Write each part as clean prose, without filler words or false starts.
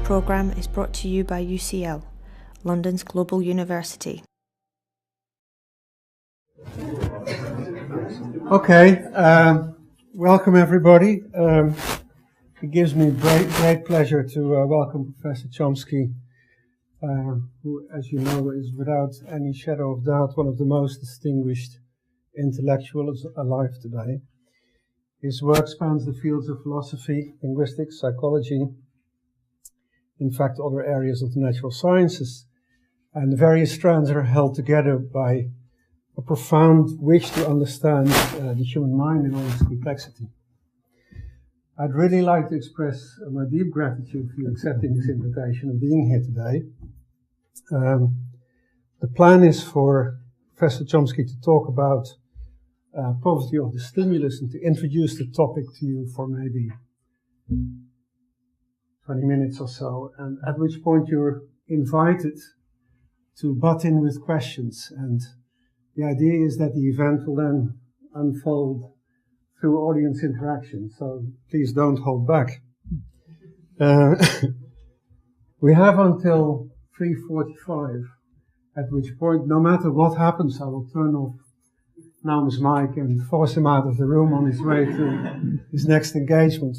programme is brought to you by UCL, London's global university. Okay, welcome everybody. It gives me great pleasure to welcome Professor Chomsky, who, as you know, is without any shadow of doubt one of the most distinguished intellectuals alive today. His work spans the fields of philosophy, linguistics, psychology, in fact other areas of the natural sciences, and the various strands are held together by a profound wish to understand the human mind in all its complexity. I'd really like to express my deep gratitude for you accepting this invitation and being here today. The plan is for Professor Chomsky to talk about poverty of the stimulus and to introduce the topic to you for maybe 20 minutes or so, and at which point you're invited to butt in with questions. And the idea is that the event will then unfold through audience interaction, so please don't hold back. We have until 3:45, at which point, no matter what happens, I will turn off Noam's mic and force him out of the room on his way to his next engagement.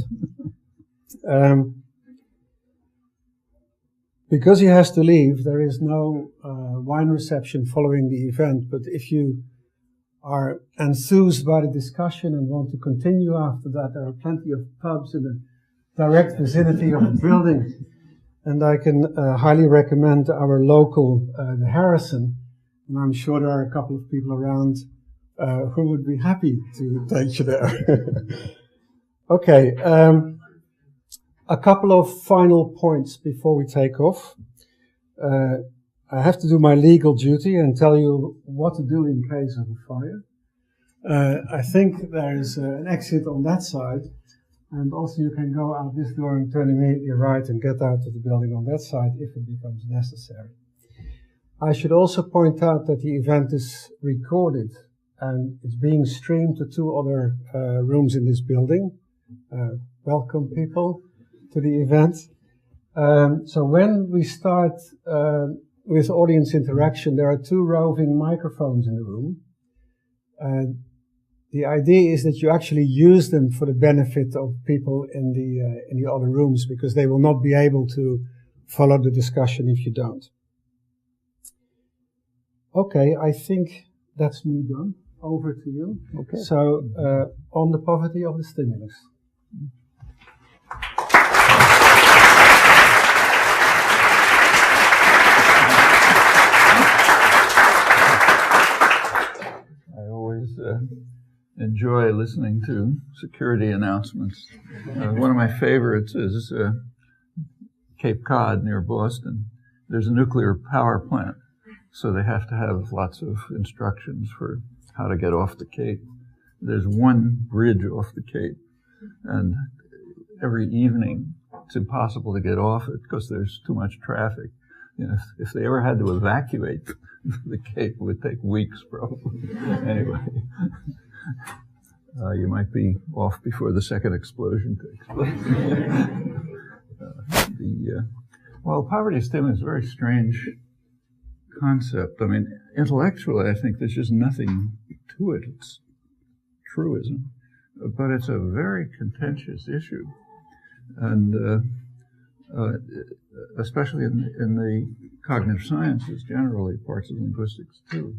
Because he has to leave, there is no wine reception following the event, but if you are enthused by the discussion and want to continue after that, there are plenty of pubs in the direct vicinity of the building, and I can highly recommend our local, the Harrison, and I'm sure there are a couple of people around who would be happy to take you there. Okay, a couple of final points before we take off. I have to do my legal duty and tell you what to do in case of a fire. I think there is an exit on that side, and also you can go out this door and turn immediately right and get out of the building on that side if it becomes necessary. I should also point out that the event is recorded and it's being streamed to two other rooms in this building. Welcome people to the event. So when we start with audience interaction, there are two roving microphones in the room. The idea is that you actually use them for the benefit of people in the other rooms, because they will not be able to follow the discussion if you don't. Okay, I think that's me done. Over to you. Okay. So on the poverty of the stimulus. Enjoy listening to security announcements. One of my favorites is Cape Cod near Boston. There's a nuclear power plant, so they have to have lots of instructions for how to get off the Cape. There's one bridge off the Cape, and every evening it's impossible to get off it because there's too much traffic. You know, if they ever had to evacuate the Cape, it would take weeks probably. Anyway, you might be off before the second explosion takes place. Well, poverty stimulus is a very strange concept. I mean, intellectually, I think there's just nothing to it. It's truism, but it's a very contentious issue, and especially in the cognitive sciences, generally parts of linguistics too.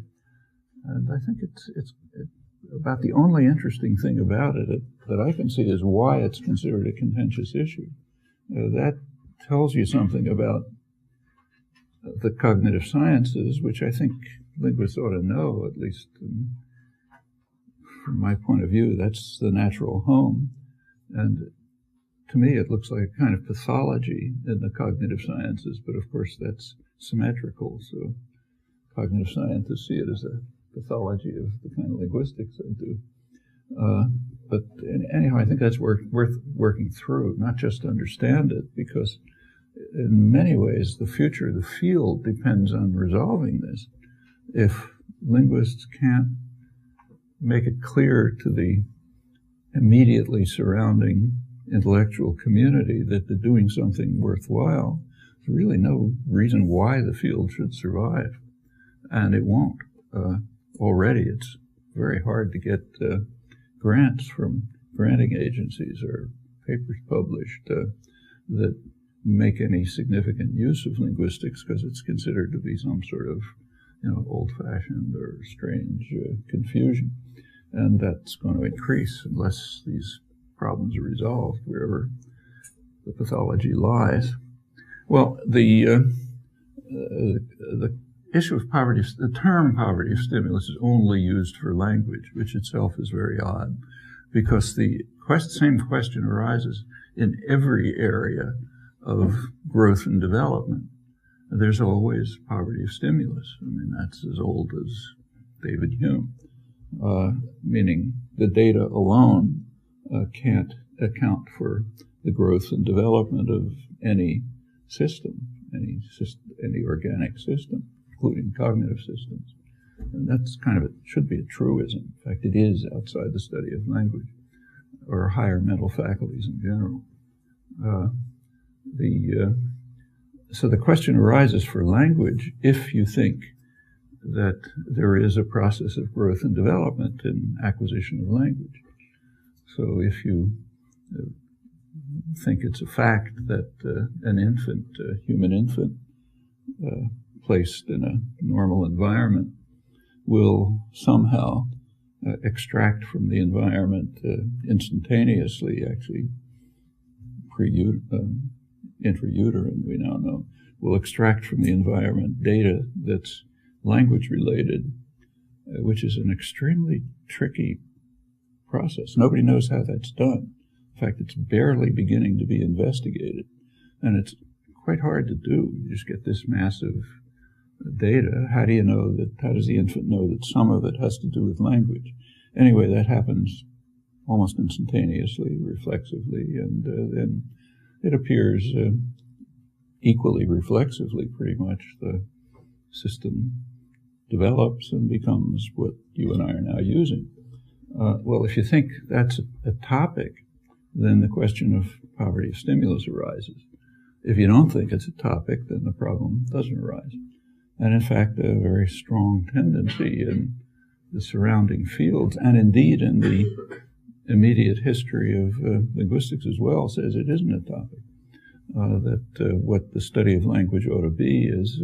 And I think it's about the only interesting thing about it that I can see is why it's considered a contentious issue. That tells you something about the cognitive sciences, which I think linguists ought to know, at least from my point of view. That's the natural home. And to me, it looks like a kind of pathology in the cognitive sciences, but of course that's symmetrical, so cognitive scientists see it as a pathology of the kind of linguistics I do. But anyhow, I think that's worth working through, not just to understand it, because in many ways the future of the field depends on resolving this. If linguists can't make it clear to the immediately surrounding intellectual community that they're doing something worthwhile, there's really no reason why the field should survive. And it won't. Already it's very hard to get grants from granting agencies or papers published that make any significant use of linguistics, because it's considered to be some sort of, old-fashioned or strange confusion. And that's going to increase unless these problems are resolved wherever the pathology lies. Well, the issue of poverty, the term poverty of stimulus is only used for language, which itself is very odd, because the same question arises in every area of growth and development. There's always poverty of stimulus. I mean, that's as old as David Hume, meaning the data alone can't account for the growth and development of any system, any organic system, including cognitive systems. And that's should be a truism. In fact, it is outside the study of language or higher mental faculties in general. So the question arises for language if you think that there is a process of growth and development in acquisition of language. So if you think it's a fact that an infant, a human infant, placed in a normal environment will somehow extract from the environment instantaneously, actually intrauterine, we now know, will extract from the environment data that's language related, which is an extremely tricky process. Nobody knows how that's done. In fact, it's barely beginning to be investigated, and it's quite hard to do. You just get this massive data. How does the infant know that some of it has to do with language? Anyway, that happens almost instantaneously, reflexively, and then it appears equally reflexively, pretty much. The system develops and becomes what you and I are now using. Well, if you think that's a topic, then the question of poverty of stimulus arises. If you don't think it's a topic, then the problem doesn't arise. And in fact, a very strong tendency in the surrounding fields, and indeed in the immediate history of linguistics as well, says it isn't a topic. That what the study of language ought to be is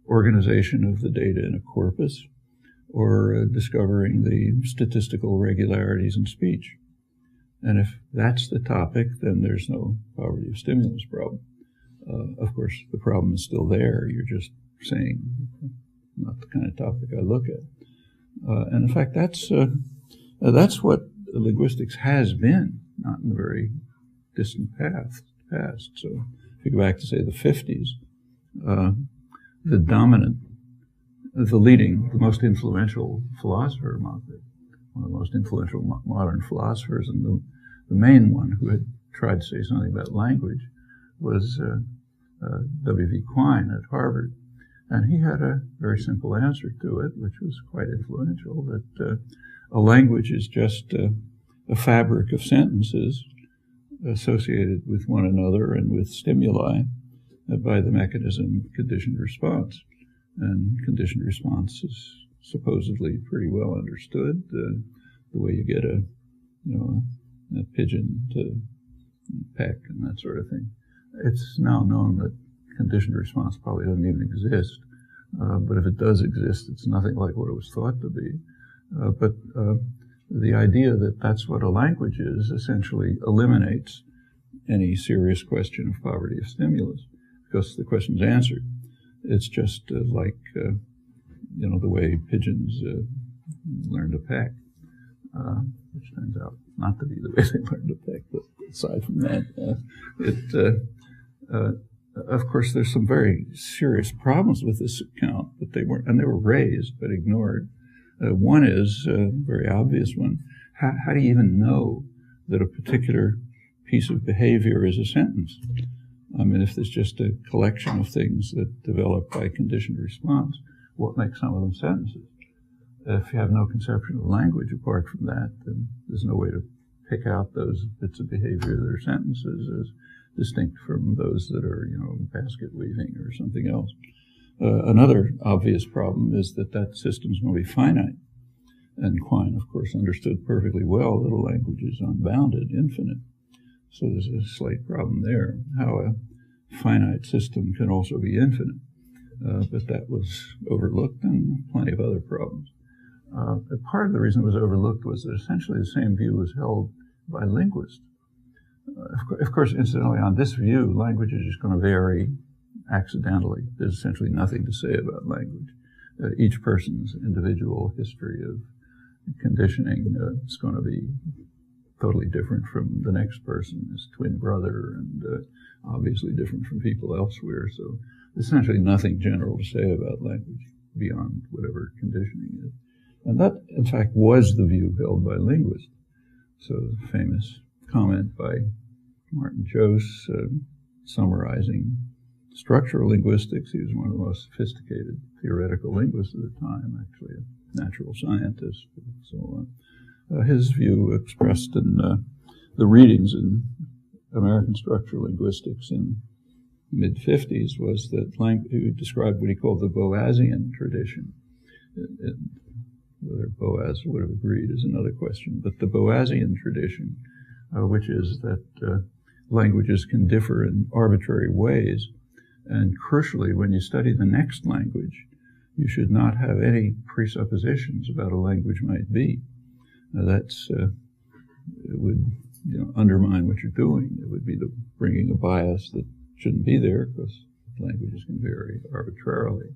organization of the data in a corpus, or discovering the statistical regularities in speech. And if that's the topic, then there's no poverty of stimulus problem. Of course, the problem is still there. You're just saying, not the kind of topic I look at. And in fact, that's what linguistics has been, not in the very distant past. So if you go back to, say, the 50s, the most influential philosopher, one of the most influential modern philosophers, and the main one who had tried to say something about language was W.V. Quine at Harvard. And he had a very simple answer to it, which was quite influential, that a language is just a fabric of sentences associated with one another and with stimuli by the mechanism conditioned response. And conditioned response is supposedly pretty well understood, the way you get a pigeon to peck and that sort of thing. It's now known that conditioned response probably doesn't even exist, but if it does exist, it's nothing like what it was thought to be. But the idea that that's what a language is essentially eliminates any serious question of poverty of stimulus, because the question's answered. It's just like, the way pigeons learn to peck, which turns out not to be the way they learn to peck, but aside from that, of course, there's some very serious problems with this account, but they were raised but ignored. One is a very obvious one. How do you even know that a particular piece of behavior is a sentence? I mean, if there's just a collection of things that develop by conditioned response, what makes some of them sentences? If you have no conception of language apart from that, then there's no way to pick out those bits of behavior that are sentences as distinct from those that are, basket weaving or something else. Another obvious problem is that system's going to be finite. And Quine, of course, understood perfectly well that a language is unbounded, infinite. So there's a slight problem there, how a finite system can also be infinite. But that was overlooked, and plenty of other problems. Part of the reason it was overlooked was that essentially the same view was held by linguists. Of course, incidentally, on this view, language is just going to vary accidentally. There's essentially nothing to say about language. Each person's individual history of conditioning is going to be totally different from the next person, his twin brother, and obviously different from people elsewhere. So essentially nothing general to say about language beyond whatever conditioning is. And that, in fact, was the view held by linguists. So the famous comment by Martin Jost summarizing structural linguistics. He was one of the most sophisticated theoretical linguists of the time, actually a natural scientist and so on. His view expressed in the readings in American structural linguistics in the mid-50s was that he described what he called the Boasian tradition. Whether Boas would have agreed is another question, but the Boasian tradition, which is that languages can differ in arbitrary ways, and crucially, when you study the next language, you should not have any presuppositions about a language might be. It would undermine what you're doing. It would be bringing a bias that shouldn't be there, because languages can vary arbitrarily.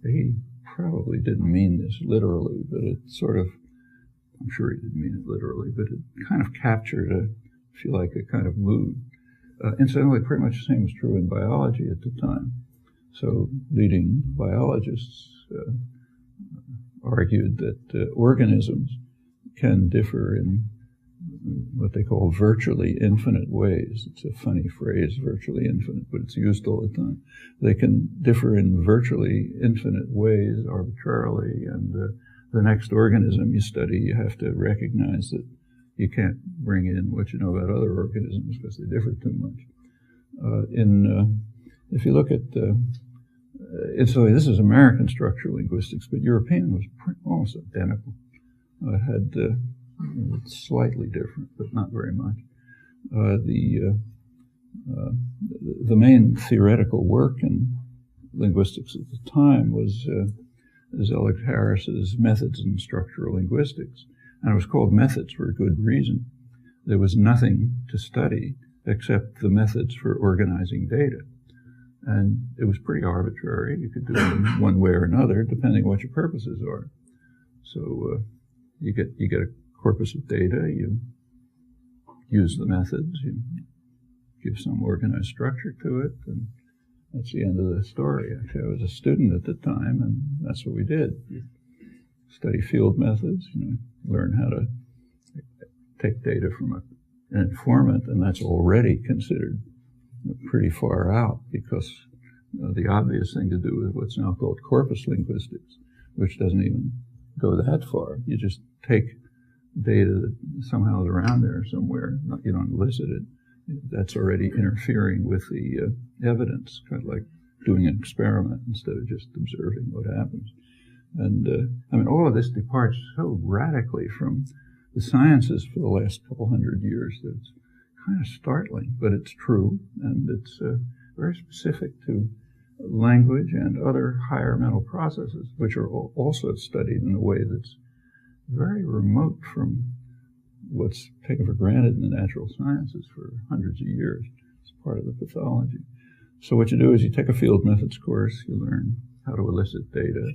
He probably didn't mean this literally, but it sort of, I'm sure he didn't mean it literally, but it kind of captured if you like, a kind of mood. Incidentally, pretty much the same was true in biology at the time. So leading biologists argued that organisms can differ in what they call virtually infinite ways. It's a funny phrase, virtually infinite, but it's used all the time. They can differ in virtually infinite ways arbitrarily, and the next organism you study, you have to recognize that you can't bring in what you know about other organisms because they differ too much. If you look at, so this is American structural linguistics, but European was almost identical. It had it's slightly different, but not very much. The main theoretical work in linguistics at the time was Zelig Harris's Methods in Structural Linguistics, and it was called Methods for a good reason. There was nothing to study except the methods for organizing data, and it was pretty arbitrary. You could do it in one way or another, depending what your purposes are. So you get a corpus of data, you use the methods, you give some organized structure to it, and that's the end of the story. Actually, I was a student at the time, and that's what we did. You study field methods, learn how to take data from an informant, and that's already considered pretty far out, because the obvious thing to do is what's now called corpus linguistics, which doesn't even go that far. You just take data that somehow is around there somewhere, you don't elicit it. That's already interfering with the evidence, kind of like doing an experiment instead of just observing what happens. And all of this departs so radically from the sciences for the last couple hundred years that it's kind of startling, but it's true, and it's very specific to language and other higher mental processes, which are also studied in a way that's very remote from what's taken for granted in the natural sciences for hundreds of years. It's part of the pathology. So what you do is you take a field methods course, you learn how to elicit data,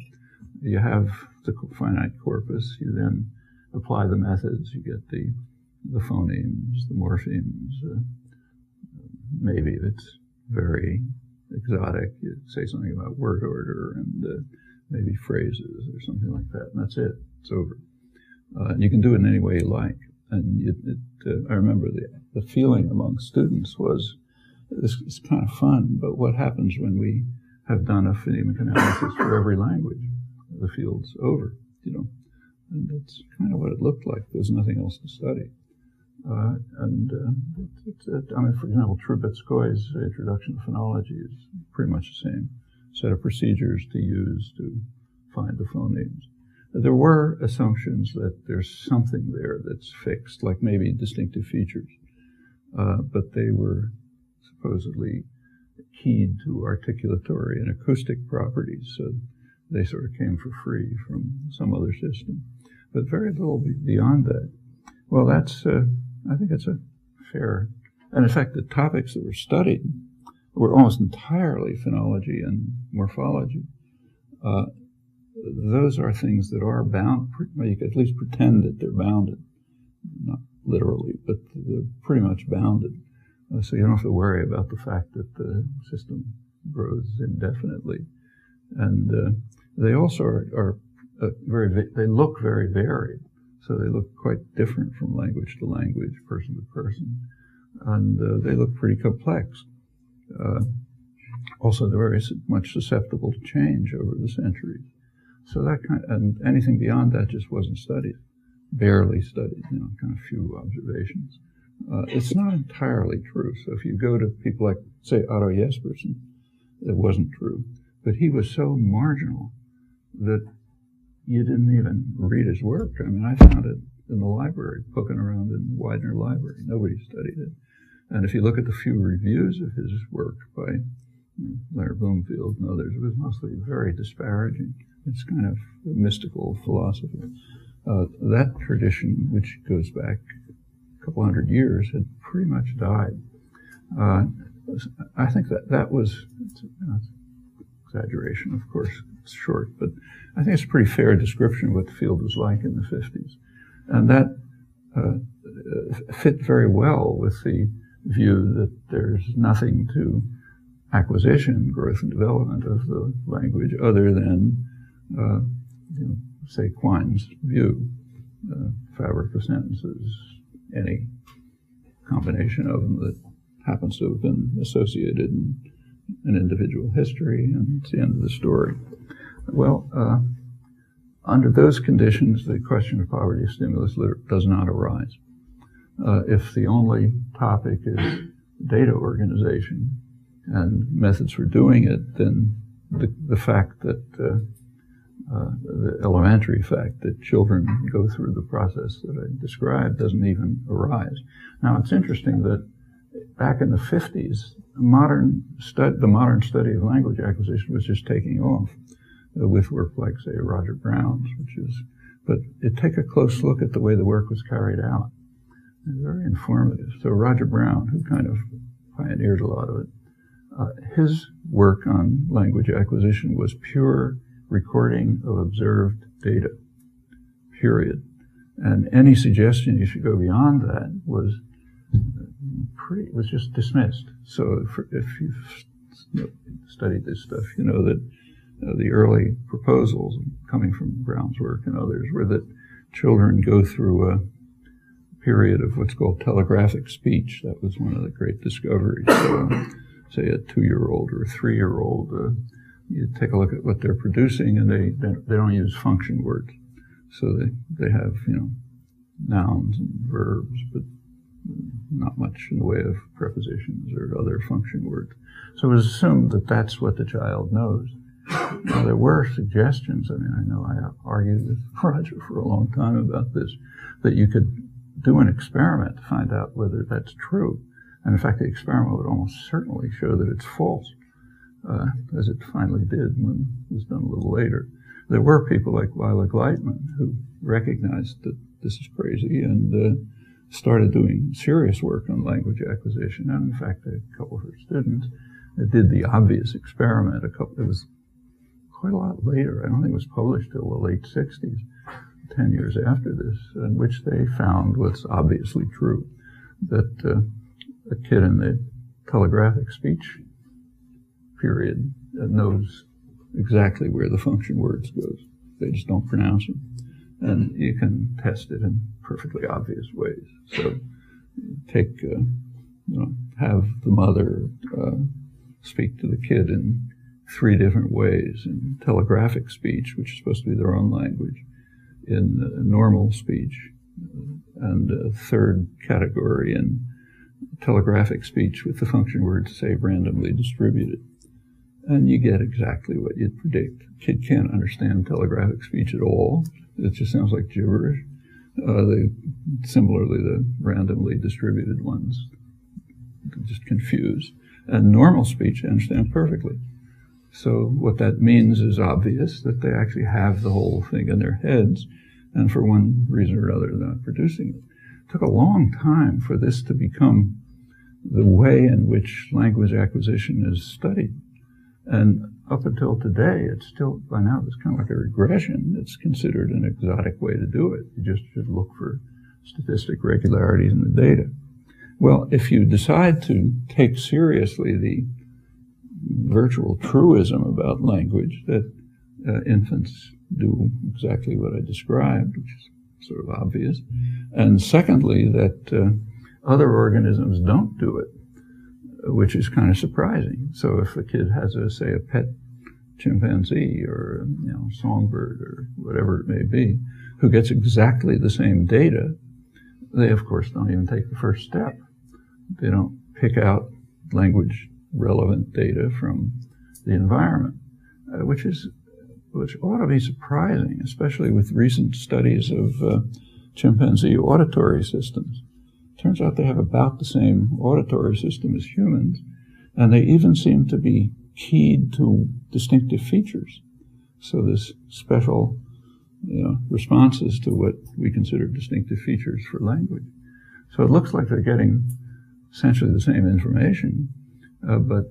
you have the finite corpus, you then apply the methods, you get the phonemes, the morphemes, maybe if it's very exotic, you say something about word order and maybe phrases or something like that, and that's it. It's over. And you can do it in any way you like. And I remember the feeling among students was, this is kind of fun, but what happens when we have done a phonemic analysis for every language? The field's over, And that's kind of what it looked like. There's nothing else to study. I mean, for example, Trubetskoy's Introduction to Phonology is pretty much the same set of procedures to use to find the phonemes. There were assumptions that there's something there that's fixed, like maybe distinctive features, but they were supposedly keyed to articulatory and acoustic properties, so they sort of came for free from some other system. But very little beyond that. Well, I think it's a fair, and in fact, the topics that were studied were almost entirely phonology and morphology. Those are things that are bound, you could at least pretend that they're bounded. Not literally, but they're pretty much bounded. So you don't have to worry about the fact that the system grows indefinitely. And they also are they look very varied. So they look quite different from language to language, person to person. And they look pretty complex. Also, they're very much susceptible to change over the centuries. So that and anything beyond that just wasn't studied, barely studied, kind of few observations. It's not entirely true. So if you go to people like, say, Otto Jespersen, it wasn't true. But he was so marginal that you didn't even read his work. I mean, I found it in the library, poking around in Widener Library. Nobody studied it. And if you look at the few reviews of his work by Leonard Bloomfield and others, it was mostly very disparaging. It's kind of a mystical philosophy. That tradition, which goes back a couple hundred years, had pretty much died. I think that was, exaggeration, of course, it's short, but I think it's a pretty fair description of what the field was like in the 50s. And that fit very well with the view that there's nothing to acquisition, growth and development of the language other than, say, Quine's view, fabric of sentences, any combination of them that happens to have been associated in an individual history, and it's the end of the story. Well, under those conditions, the question of poverty stimulus does not arise. If the only topic is data organization and methods for doing it, then the fact that the elementary fact that children go through the process that I described doesn't even arise. Now, it's interesting that back in the 50s, the modern study of language acquisition was just taking off with work like, say, Roger Brown's, but take a close look at the way the work was carried out. It's very informative. So Roger Brown, who kind of pioneered a lot of it, his work on language acquisition was pure recording of observed data, period. And any suggestion you should go beyond that was just dismissed. So if you've studied this stuff, you know that the early proposals coming from Brown's work and others were that children go through a period of what's called telegraphic speech. That was one of the great discoveries. So, say a 2-year-old or a 3-year-old, you take a look at what they're producing, and they don't use function words. So they have, nouns and verbs, but not much in the way of prepositions or other function words. So it was assumed that that's what the child knows. Now, there were suggestions. I mean, I know I argued with Roger for a long time about this, that you could do an experiment to find out whether that's true. And in fact, the experiment would almost certainly show that it's false, as it finally did when it was done a little later. There were people like Lila Gleitman who recognized that this is crazy and started doing serious work on language acquisition. And in fact, a couple of her students did the obvious experiment. It was quite a lot later. I don't think it was published till the late 60s, 10 years after this, in which they found what's obviously true, that a kid in the telegraphic speech period knows exactly where the function words goes. They just don't pronounce them. And you can test it in perfectly obvious ways. So take, have the mother speak to the kid in 3 different ways: in telegraphic speech, which is supposed to be their own language; in normal speech; and a third category in telegraphic speech with the function word, say, randomly distributed. And you get exactly what you'd predict. Kid can't understand telegraphic speech at all. It just sounds like gibberish. Similarly, the randomly distributed ones just confuse. And normal speech I understand perfectly. So what that means is obvious, that they actually have the whole thing in their heads, and for one reason or another, they're not producing it. It took a long time for this to become the way in which language acquisition is studied. And up until today, it's still, by now, it's kind of like a regression. It's considered an exotic way to do it. You just should look for statistic regularities in the data. Well, if you decide to take seriously the virtual truism about language, that infants do exactly what I described, which is sort of obvious, and secondly, that other organisms don't do it, which is kind of surprising. So if a kid has, say, a pet chimpanzee or songbird or whatever it may be, who gets exactly the same data, they, of course, don't even take the first step. They don't pick out language-relevant data from the environment, which ought to be surprising, especially with recent studies of chimpanzee auditory systems. Turns out they have about the same auditory system as humans, and they even seem to be keyed to distinctive features. So this special responses to what we consider distinctive features for language. So it looks like they're getting essentially the same information, but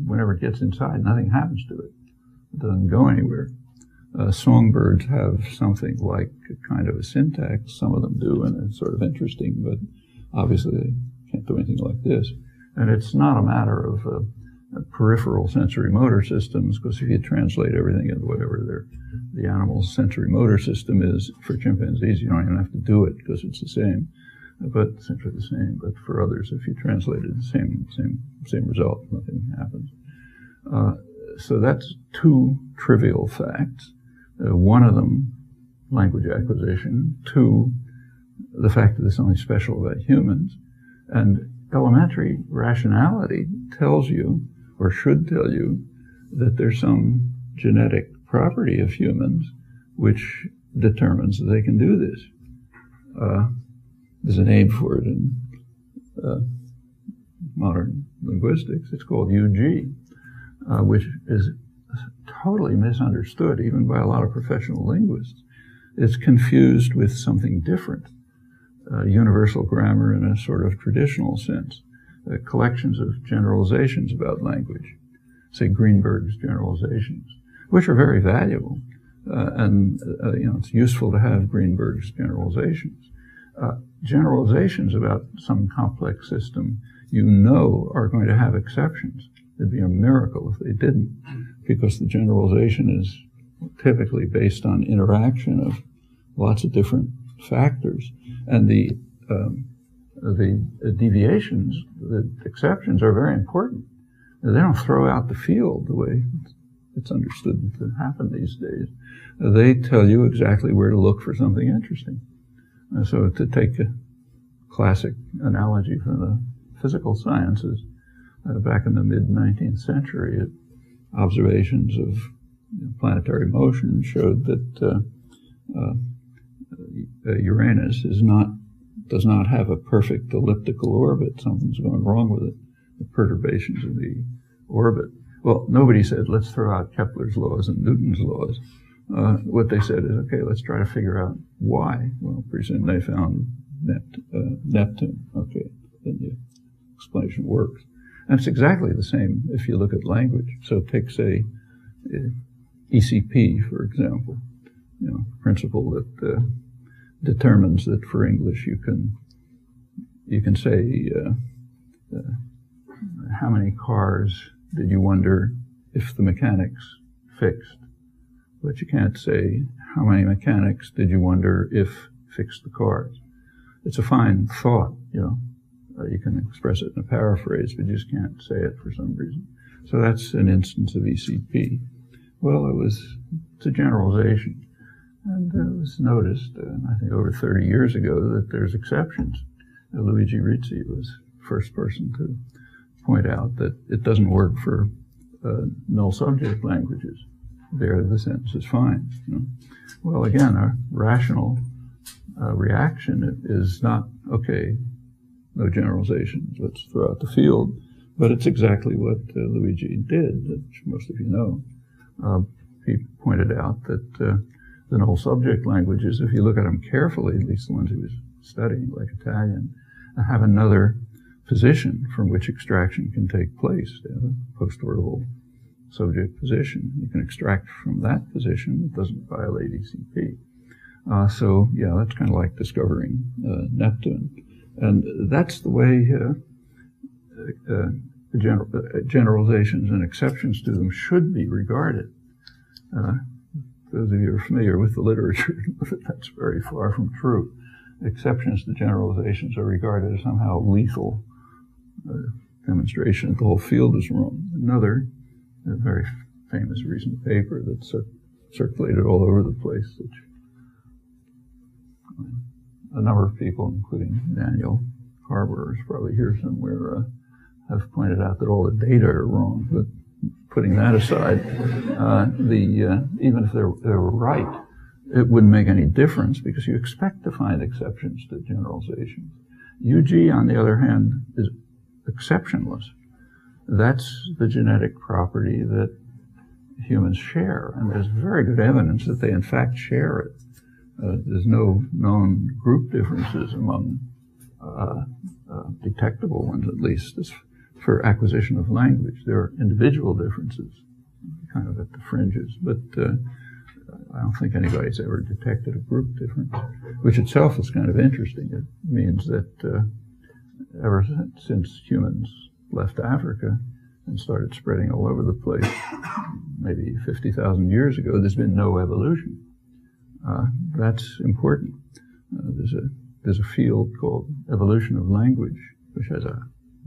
whenever it gets inside, nothing happens to it. It doesn't go anywhere. Songbirds have something like a kind of a syntax. Some of them do, and it's sort of interesting, but obviously they can't do anything like this. And it's not a matter of peripheral sensory motor systems, because if you translate everything into whatever the animal's sensory motor system is, for chimpanzees, you don't even have to do it because it's the same, but essentially the same. But for others, if you translate it, the same result, nothing happens. So that's two trivial facts. One of them, language acquisition. Two, the fact that it's only special about humans. And elementary rationality tells you, or should tell you, that there's some genetic property of humans which determines that they can do this. There's a name for it in modern linguistics. It's called UG, which is totally misunderstood even by a lot of professional linguists. It's confused with something different, universal grammar in a sort of traditional sense, collections of generalizations about language, say Greenberg's generalizations, which are very valuable, and it's useful to have Greenberg's generalizations. Generalizations about some complex system are going to have exceptions. It'd be a miracle if they didn't, because the generalization is typically based on interaction of lots of different factors. And the deviations, the exceptions, are very important. They don't throw out the field the way it's understood to happen these days. They tell you exactly where to look for something interesting. So to take a classic analogy from the physical sciences, back in the mid-19th century, observations of planetary motion showed that Uranus does not have a perfect elliptical orbit. Something's going wrong with it, the perturbations of the orbit. Well, nobody said, let's throw out Kepler's laws and Newton's laws. What they said is, okay, let's try to figure out why. Well, pretty soon they found Neptune. Okay, then the explanation works. And it's exactly the same if you look at language. So take, say, ECP, for example, principle that determines that for English you can say how many cars did you wonder if the mechanics fixed, but you can't say how many mechanics did you wonder if fixed the cars. It's a fine thought, you can express it in a paraphrase, but you just can't say it for some reason. So that's an instance of ECP. Well, it's a generalization. And it was noticed, I think over 30 years ago, that there's exceptions. Luigi Rizzi was the first person to point out that it doesn't work for null subject languages. There, the sentence is fine. You know? Well, again, our rational reaction is not, okay, no generalizations, let's throw out the field. But it's exactly what Luigi did, which most of you know. He pointed out that the null subject languages, if you look at them carefully, at least the ones he was studying, like Italian, have another position from which extraction can take place. They have a post-verbal subject position. You can extract from that position. It doesn't violate ECP. So, yeah, that's kind of like discovering Neptune. And that's the way generalizations and exceptions to them should be regarded. Those of you who are familiar with the literature, that's very far from true. Exceptions to generalizations are regarded as somehow lethal demonstration that the whole field is wrong. Another very famous recent paper that circulated all over the place, which a number of people, including Daniel Harbour, is probably here somewhere, have pointed out that all the data are wrong. But putting that aside, even if they were right, it wouldn't make any difference because you expect to find exceptions to generalizations. UG, on the other hand, is exceptionless. That's the genetic property that humans share, and there's very good evidence that they in fact share it. There's no known group differences among detectable ones, at least, for acquisition of language. There are individual differences, kind of at the fringes, but I don't think anybody's ever detected a group difference, which itself is kind of interesting. It means that ever since humans left Africa and started spreading all over the place, maybe 50,000 years ago, there's been no evolution. That's important. There's a field called evolution of language, which has a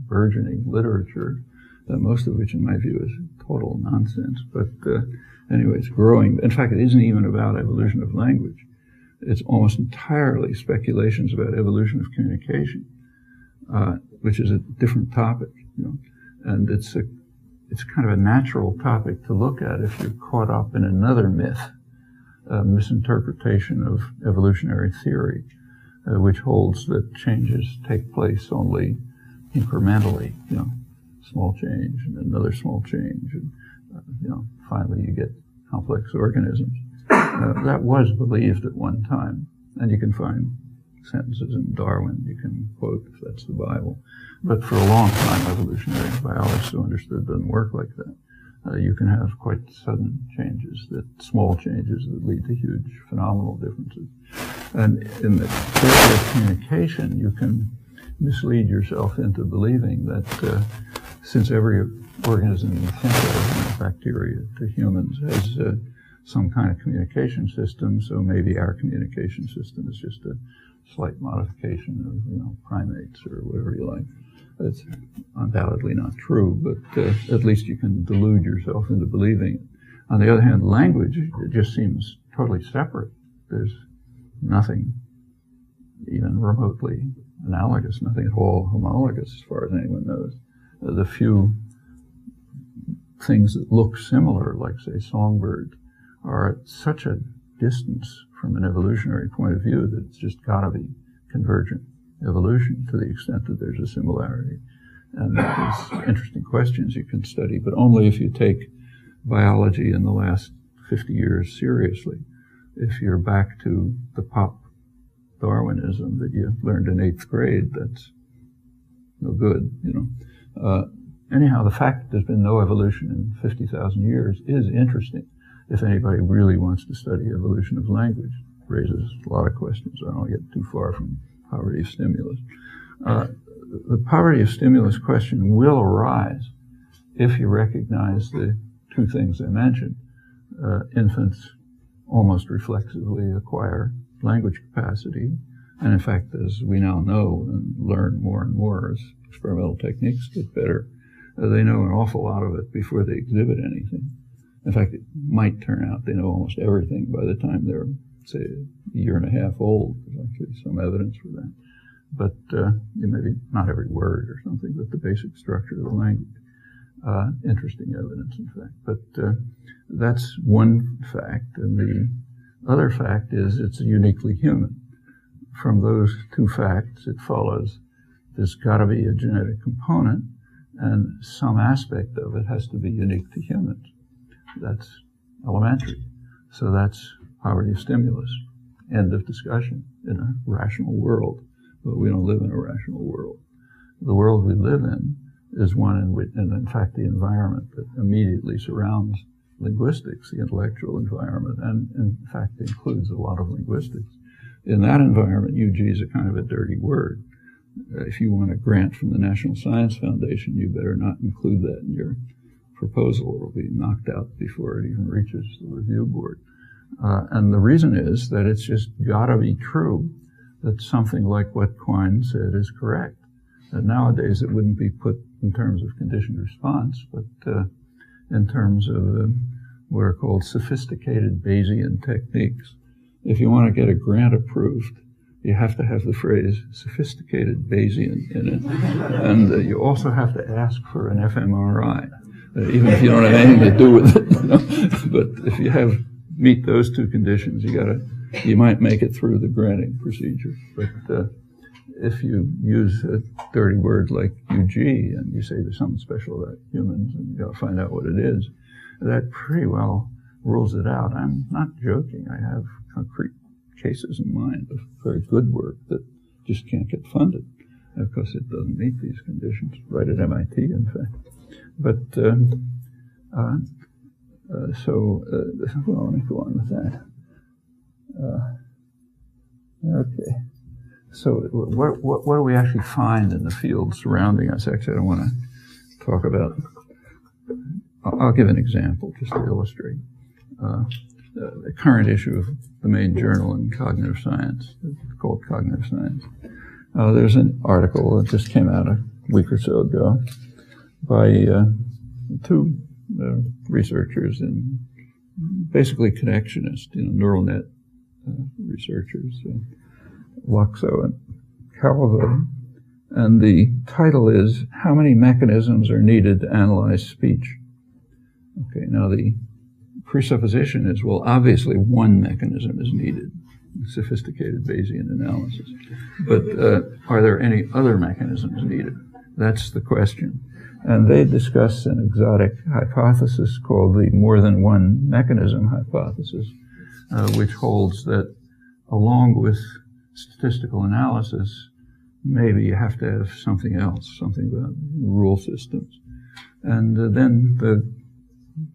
burgeoning literature, most of which, in my view, is total nonsense. But anyway, it's growing. In fact, it isn't even about evolution of language. It's almost entirely speculations about evolution of communication, which is a different topic, you know. And it's kind of a natural topic to look at if you're caught up in another myth, a misinterpretation of evolutionary theory, which holds that changes take place only incrementally, you know, small change and another small change, and you know, finally you get complex organisms. That was believed at one time, and you can find sentences in Darwin you can quote if that's the Bible. But for a long time, evolutionary biologists who understood it doesn't work like that. You can have quite sudden changes, small changes that lead to huge phenomenal differences. And in the area of communication, you can mislead yourself into believing that since every organism you think of, from bacteria to humans, has some kind of communication system, so maybe our communication system is just a slight modification of, you know, primates or whatever you like. It's undoubtedly not true, but at least you can delude yourself into believing it. On the other hand, language, it just seems totally separate. There's nothing even remotely analogous, nothing at all homologous as far as anyone knows. The few things that look similar, like, say, songbirds, are at such a distance from an evolutionary point of view that it's just got to be convergent evolution to the extent that there's a similarity. And there's interesting questions you can study, but only if you take biology in the last 50 years seriously. If you're back to the pop Darwinism that you learned in 8th grade, that's no good, you know. Anyhow, the fact that there's been no evolution in 50,000 years is interesting. If anybody really wants to study evolution of language, it raises a lot of questions. I don't want to get too far from poverty of stimulus. The poverty of stimulus question will arise if you recognize the two things I mentioned. Infants almost reflexively acquire language capacity, and in fact, as we now know and learn more and more as experimental techniques get better, they know an awful lot of it before they exhibit anything. In fact, it might turn out they know almost everything by the time they're say, a year and a half old. There's actually some evidence for that. But maybe not every word or something, but the basic structure of the language. Interesting evidence, in fact. But that's one fact. And the other fact is it's uniquely human. From those two facts, it follows there's got to be a genetic component, and some aspect of it has to be unique to humans. That's elementary. So that's poverty of stimulus. End of discussion in a rational world. But we don't live in a rational world. The world we live in is one in which, and in fact the environment that immediately surrounds linguistics, the intellectual environment, and in fact includes a lot of linguistics. In that environment, UG is a kind of a dirty word. If you want a grant from the National Science Foundation, you better not include that in your proposal. It will be knocked out before it even reaches the review board. And the reason is that it's just got to be true that something like what Quine said is correct. That nowadays it wouldn't be put in terms of conditioned response, but in terms of what are called sophisticated Bayesian techniques. If you want to get a grant approved, you have to have the phrase sophisticated Bayesian in it. And you also have to ask for an fMRI, even if you don't have anything to do with it. You know? But if you meet those two conditions, you might make it through the granting procedure. But if you use a dirty word like UG and you say there's something special about humans and you got to find out what it is, that pretty well rules it out. I'm not joking. I have concrete cases in mind of very good work that just can't get funded because it doesn't meet these conditions, right at MIT, in fact. But well, let me go on with that. Okay. So what do we actually find in the field surrounding us? Actually, I don't want to talk about. I'll give an example just to illustrate. The current issue of the main journal in cognitive science, called Cognitive Science. There's an article that just came out a week or so ago by two researchers and basically connectionists, neural net researchers, Luxo and Calvo. And the title is, How Many Mechanisms Are Needed to Analyze Speech? Okay, now the presupposition is, well, obviously one mechanism is needed, sophisticated Bayesian analysis. But are there any other mechanisms needed? That's the question. And they discuss an exotic hypothesis called the more than one mechanism hypothesis, which holds that along with statistical analysis, maybe you have to have something else, something about rule systems. And then the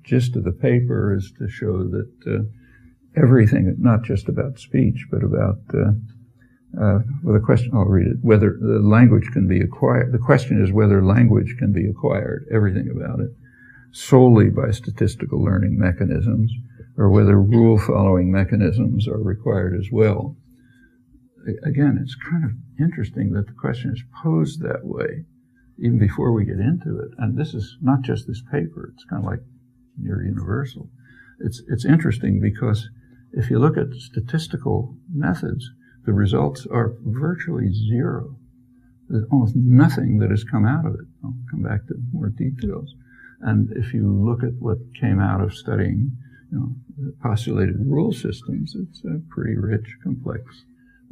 gist of the paper is to show that everything, not just about speech, but about, well, the question, I'll read it, whether the language can be acquired. The question is whether language can be acquired, everything about it, solely by statistical learning mechanisms, or whether rule-following mechanisms are required as well. Again, it's kind of interesting that the question is posed that way, even before we get into it. And this is not just this paper, it's kind of like near universal. It's interesting because if you look at statistical methods, the results are virtually zero. There's almost nothing that has come out of it. I'll come back to more details. And if you look at what came out of studying, postulated rule systems, it's a pretty rich, complex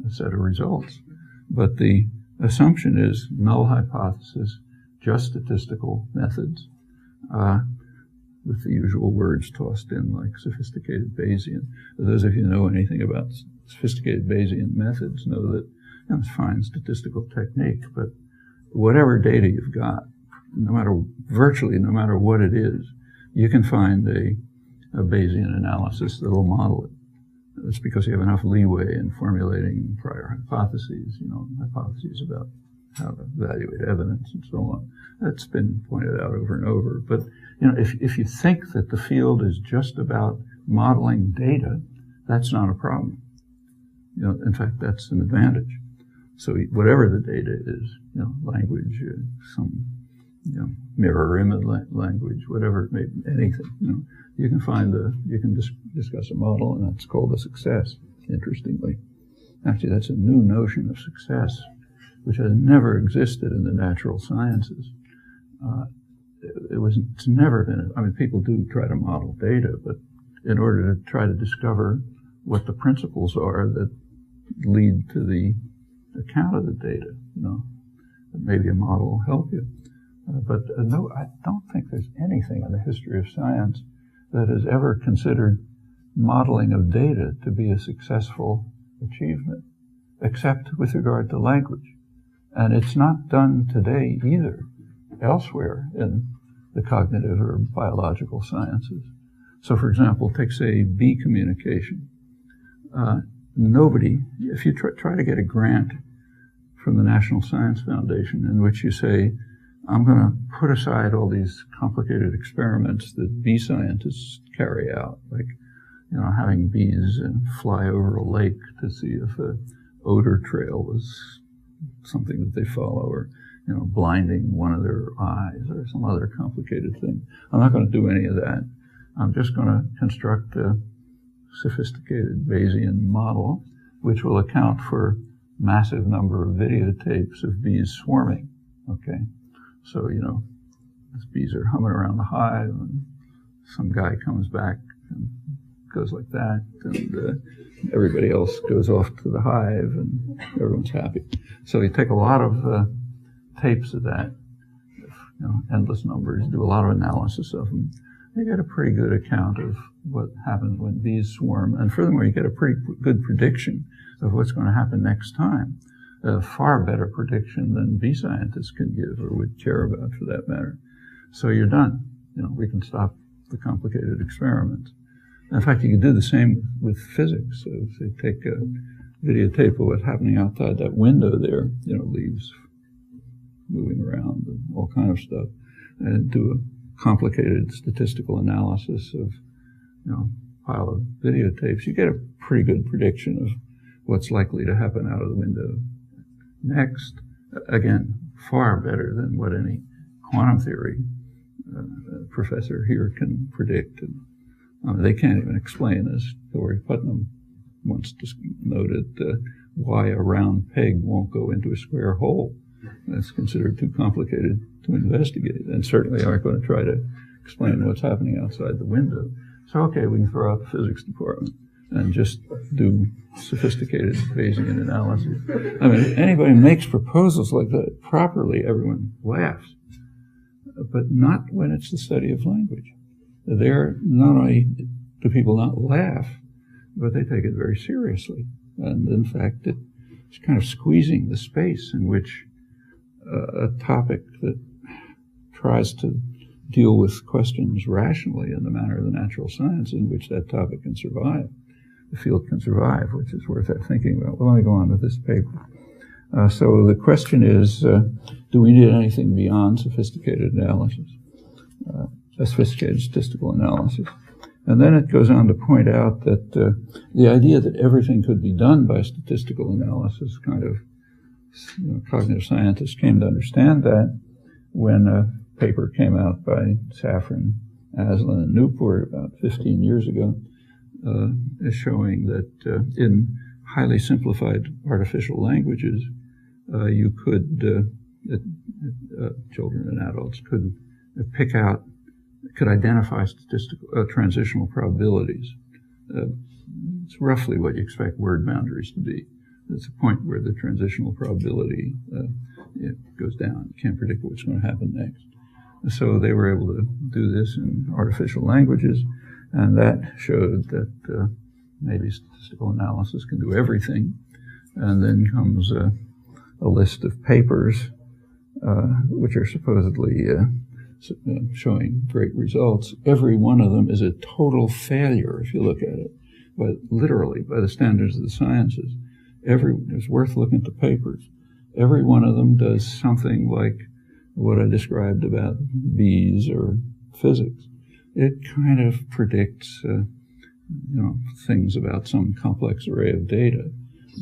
set of results. But the assumption is null hypothesis, just statistical methods, with the usual words tossed in like sophisticated Bayesian. Those of you who know anything about sophisticated Bayesian methods know that it's fine statistical technique, but whatever data you've got, virtually no matter what it is, you can find a Bayesian analysis that will model it. It's because you have enough leeway in formulating prior hypotheses, hypotheses about how to evaluate evidence and so on. That's been pointed out over and over. But, if you think that the field is just about modeling data, that's not a problem. In fact, that's an advantage. So whatever the data is, language, some, mirror image language, whatever it may be, anything, you can discuss a model, and that's called a success interestingly. Actually, that's a new notion of success, which has never existed in the natural sciences. It's never been, I mean, people do try to model data, but in order to try to discover what the principles are that lead to the account of the data, maybe a model will help you. No, I don't think there's anything in the history of science that has ever considered modeling of data to be a successful achievement, except with regard to language. And it's not done today either, elsewhere in the cognitive or biological sciences. So, for example, take, say, bee communication. Nobody, if you try to get a grant from the National Science Foundation in which you say, I'm going to put aside all these complicated experiments that bee scientists carry out, like, having bees fly over a lake to see if an odor trail is something that they follow, or, blinding one of their eyes or some other complicated thing. I'm not going to do any of that. I'm just going to construct a sophisticated Bayesian model which will account for massive number of videotapes of bees swarming, okay? So, these bees are humming around the hive, and some guy comes back and goes like that, and everybody else goes off to the hive, and everyone's happy. So you take a lot of tapes of that, endless numbers, do a lot of analysis of them. You get a pretty good account of what happens when bees swarm, and furthermore, you get a pretty good prediction of what's going to happen next time. A far better prediction than bee scientists can give or would care about, for that matter. So you're done. We can stop the complicated experiments. In fact, you can do the same with physics. So if you take a videotape of what's happening outside that window there, leaves moving around and all kind of stuff, and do a complicated statistical analysis of, pile of videotapes, you get a pretty good prediction of what's likely to happen out of the window next. Again, far better than what any quantum theory professor here can predict. And they can't even explain, as Hilary Putnam once noted, why a round peg won't go into a square hole. That's considered too complicated to investigate, and certainly aren't going to try to explain what's happening outside the window. So, okay, we can throw out the physics department and just do sophisticated Bayesian analysis. I mean, if anybody makes proposals like that properly, everyone laughs. But not when it's the study of language. There, not only do people not laugh, but they take it very seriously. And in fact, it's kind of squeezing the space in which a topic that tries to deal with questions rationally in the manner of the natural science in which that topic can survive, the field can survive, which is worth thinking about. Well, let me go on with this paper. So the question is, do we need anything beyond sophisticated analysis, sophisticated statistical analysis? And then it goes on to point out that the idea that everything could be done by statistical analysis, kind of, cognitive scientists came to understand that when a paper came out by Safran, Aslan, and Newport about 15 years ago, showing that in highly simplified artificial languages, you could, children and adults could pick out, could identify statistical transitional probabilities. It's roughly what you expect word boundaries to be. It's a point where the transitional probability goes down. You can't predict what's going to happen next. So they were able to do this in artificial languages, and that showed that maybe statistical analysis can do everything. And then comes a list of papers which are supposedly showing great results. Every one of them is a total failure if you look at it, but literally by the standards of the sciences. It's worth looking at the papers. Every one of them does something like what I described about bees or physics. It kind of predicts, things about some complex array of data,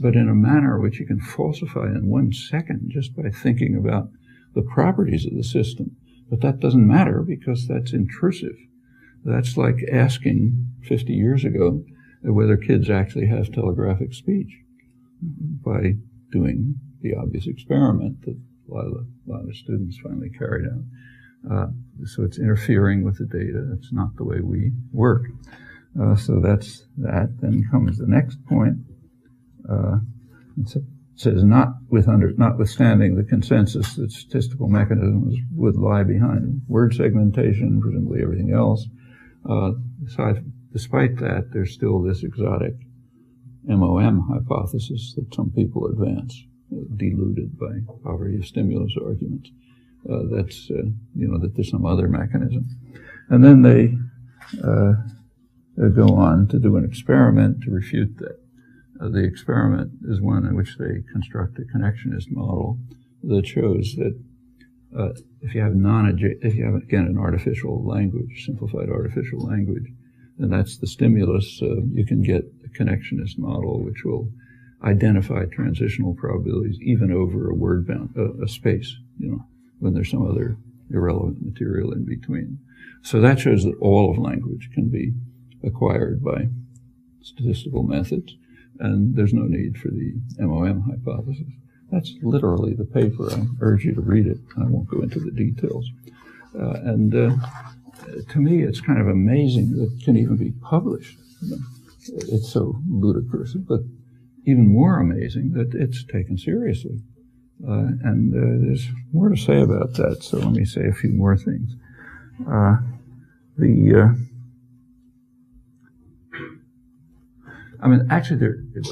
but in a manner which you can falsify in 1 second just by thinking about the properties of the system. But that doesn't matter because that's intrusive. That's like asking 50 years ago whether kids actually have telegraphic speech by doing the obvious experiment that a lot of students finally carried out. So it's interfering with the data. It's not the way we work. So that's that. Then comes the next point. It says, notwithstanding the consensus that statistical mechanisms would lie behind word segmentation, presumably everything else, despite that, there's still this exotic MOM hypothesis that some people advance, deluded by poverty of stimulus arguments. That there's some other mechanism. And then they go on to do an experiment to refute that. The experiment is one in which they construct a connectionist model that shows that if you have again an artificial language, simplified artificial language, then that's the stimulus. You can get a connectionist model which will identify transitional probabilities even over a word bound a space, when there's some other irrelevant material in between. So that shows that all of language can be acquired by statistical methods, and there's no need for the MOM hypothesis. That's literally the paper. I urge you to read it. I won't go into the details. To me, it's kind of amazing that it can even be published. It's so ludicrous, but even more amazing that it's taken seriously. There's more to say about that, so let me say a few more things. Actually,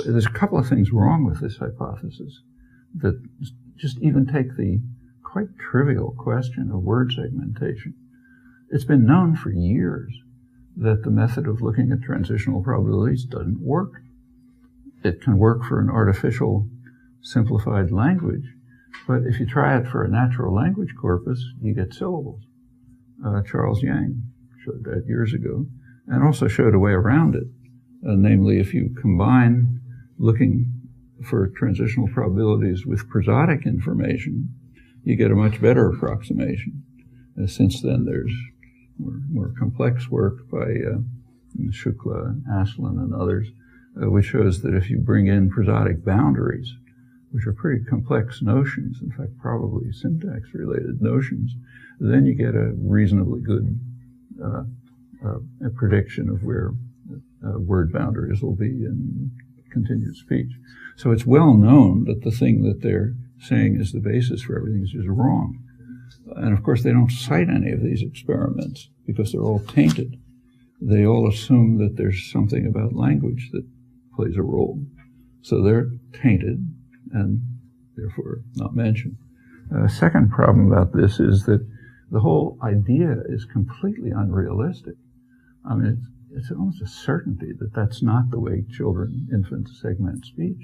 there's a couple of things wrong with this hypothesis that just even take the quite trivial question of word segmentation. It's been known for years that the method of looking at transitional probabilities doesn't work. It can work for an artificial simplified language, but if you try it for a natural language corpus, you get syllables. Charles Yang showed that years ago, and also showed a way around it. Namely, if you combine looking for transitional probabilities with prosodic information, you get a much better approximation. Since then, there's more complex work by Shukla, Aslan, and others, which shows that if you bring in prosodic boundaries, which are pretty complex notions, in fact, probably syntax-related notions, then you get a reasonably good a prediction of where word boundaries will be in continued speech. So it's well known that the thing that they're saying is the basis for everything is just wrong. And of course, they don't cite any of these experiments because they're all tainted. They all assume that there's something about language that plays a role. So they're tainted and therefore not mentioned. Second problem about this is that the whole idea is completely unrealistic. I mean, it's almost a certainty that that's not the way infants segment speech.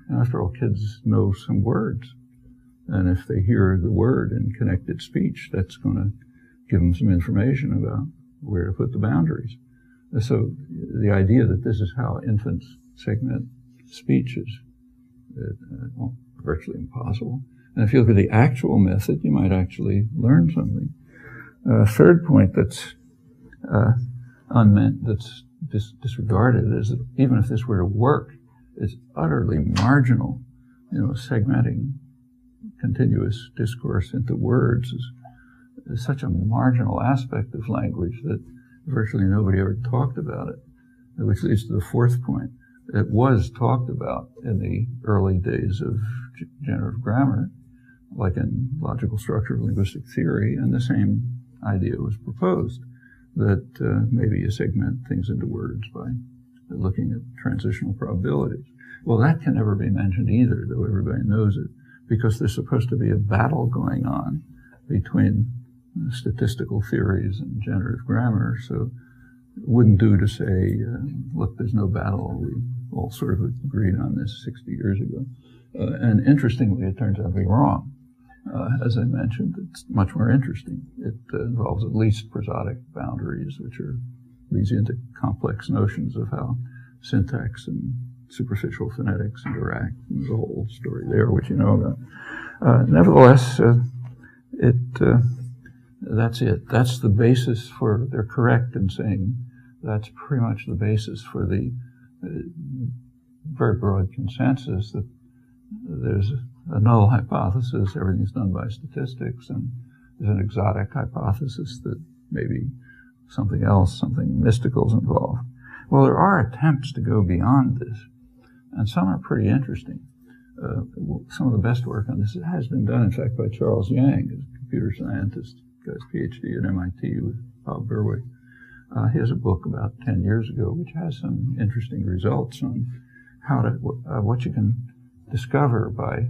And after all, kids know some words. And if they hear the word in connected speech, that's going to give them some information about where to put the boundaries. So the idea that this is how infants segment speech is virtually impossible. And if you look at the actual method, you might actually learn something. Third point that's disregarded is that even if this were to work, it's utterly marginal. Segmenting continuous discourse into words is such a marginal aspect of language that virtually nobody ever talked about it, which leads to the fourth point. It was talked about in the early days of generative grammar, like in logical structure of linguistic theory, and the same idea was proposed, that maybe you segment things into words by looking at transitional probabilities. Well, that can never be mentioned either, though everybody knows it, because there's supposed to be a battle going on between statistical theories and generative grammar, so it wouldn't do to say, look, there's no battle. We all sort of agreed on this 60 years ago. And interestingly, it turns out to be wrong. As I mentioned, it's much more interesting. It involves at least prosodic boundaries, which leads you into complex notions of how syntax and superficial phonetics interact. And there's a whole story there, which you know about. Nevertheless, that's it. That's the basis for, they're correct in saying that's pretty much the basis for the very broad consensus that there's a null hypothesis, everything's done by statistics, and there's an exotic hypothesis that maybe something else, something mystical is involved. Well, there are attempts to go beyond this, and some are pretty interesting. Some of the best work on this has been done, in fact, by Charles Yang, a computer scientist, got his PhD at MIT with Bob Berwick. He has a book about 10 years ago, which has some interesting results on how to, what you can discover by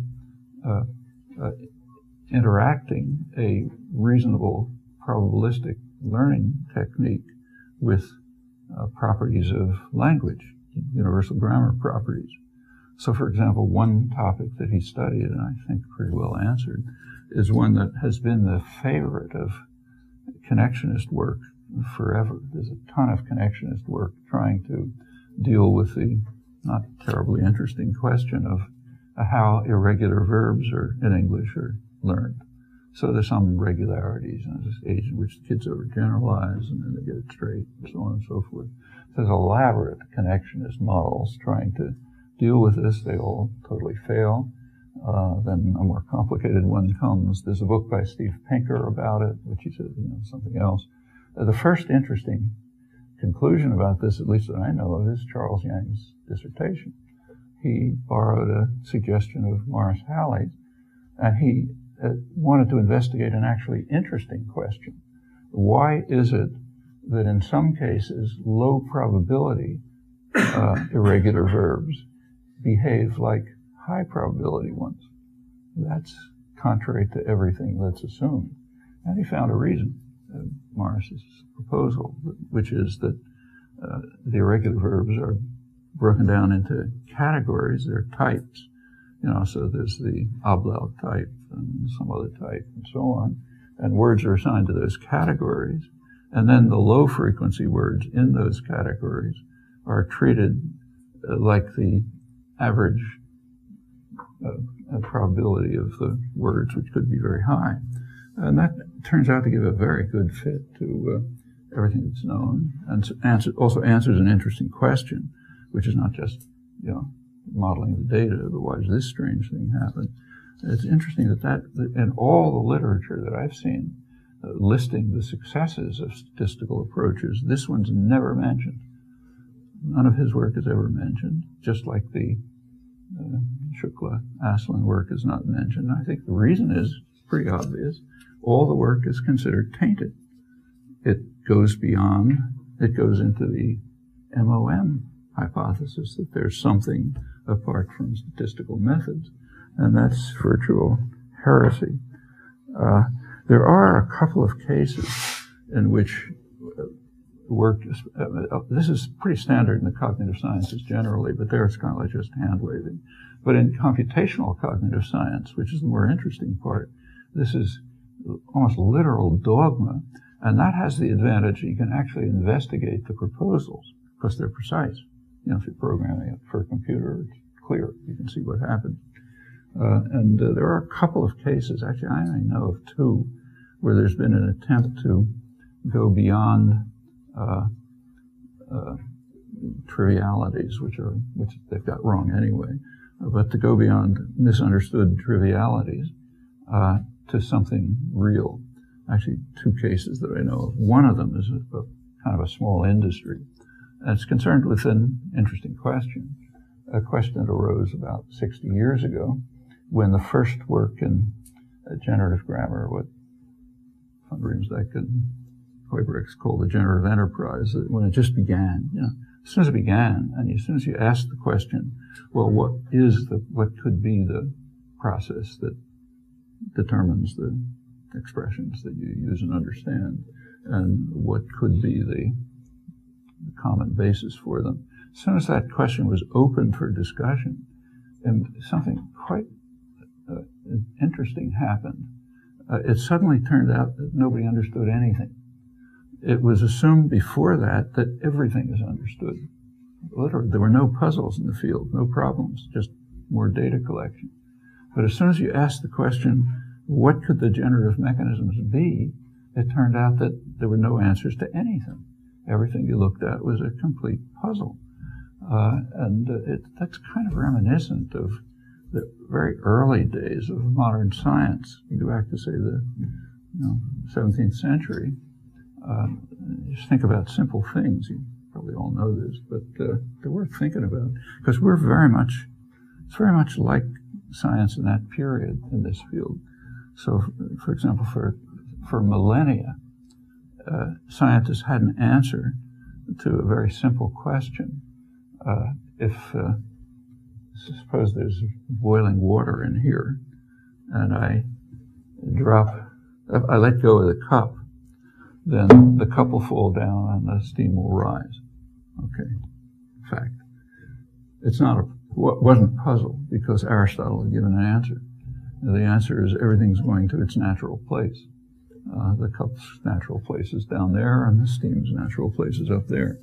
interacting a reasonable probabilistic learning technique with properties of language, universal grammar properties. So, for example, one topic that he studied, and I think pretty well answered, is one that has been the favorite of connectionist work forever. There's a ton of connectionist work trying to deal with the not terribly interesting question of how irregular verbs in English are learned. So there's some regularities, and there's this age in which the kids overgeneralize and then they get it straight, and so on and so forth. So there's elaborate connectionist models trying to deal with this. They all totally fail. Then a more complicated one comes. There's a book by Steve Pinker about it, which he said, something else. The first interesting conclusion about this, at least that I know of, is Charles Yang's dissertation. He borrowed a suggestion of Morris Halley's, and he wanted to investigate an actually interesting question. Why is it that in some cases low probability irregular verbs behave like high probability ones? That's contrary to everything that's assumed. And he found a reason, Morris's proposal, which is that the irregular verbs are broken down into categories. They're types. So there's the ablaut type and some other type and so on. And words are assigned to those categories. And then the low frequency words in those categories are treated like the average probability of the words, which could be very high. And that turns out to give a very good fit to everything that's known, and also answers an interesting question, which is not just, modeling the data, but why does this strange thing happen? It's interesting that in all the literature that I've seen listing the successes of statistical approaches, this one's never mentioned. None of his work is ever mentioned, just like the Shukla-Aslan work is not mentioned. I think the reason is pretty obvious. All the work is considered tainted. It goes into the MOM hypothesis that there's something apart from statistical methods, and that's virtual heresy. There are a couple of cases in which work, this is pretty standard in the cognitive sciences generally, but there it's kind of like just hand-waving. But in computational cognitive science, which is the more interesting part, this is almost literal dogma, and that has the advantage you can actually investigate the proposals because they're precise. If you're programming it for a computer, it's clear. You can see what happens. And there are a couple of cases, actually I only know of two, where there's been an attempt to go beyond trivialities, which they've got wrong anyway, but to go beyond misunderstood trivialities to something real. Actually, two cases that I know of. One of them is kind of a small industry, and it's concerned with an interesting question, a question that arose about 60 years ago when the first work in generative grammar, what von Riemsdyk and Huybrechts called the generative enterprise, when it just began, as soon as it began, and as soon as you asked the question, well, what could be the process that determines the expressions that you use and understand, and what could be the common basis for them. As soon as that question was open for discussion, and something quite interesting happened. It suddenly turned out that nobody understood anything. It was assumed before that everything is understood. Literally, there were no puzzles in the field, no problems, just more data collection. But as soon as you asked the question, what could the generative mechanisms be, it turned out that there were no answers to anything. Everything you looked at was a complete puzzle. That's kind of reminiscent of the very early days of modern science. You go back to, say, the 17th century. Just think about simple things. You probably all know this, but they're worth thinking about, because it's very much like science in that period in this field. So, for example, for millennia, scientists had an answer to a very simple question. Suppose there's boiling water in here, and I let go of the cup, then the cup will fall down and the steam will rise. Okay, fact. Wasn't a puzzle, because Aristotle had given an answer. The answer is everything's going to its natural place. The cup's natural place is down there, and the steam's natural place is up there.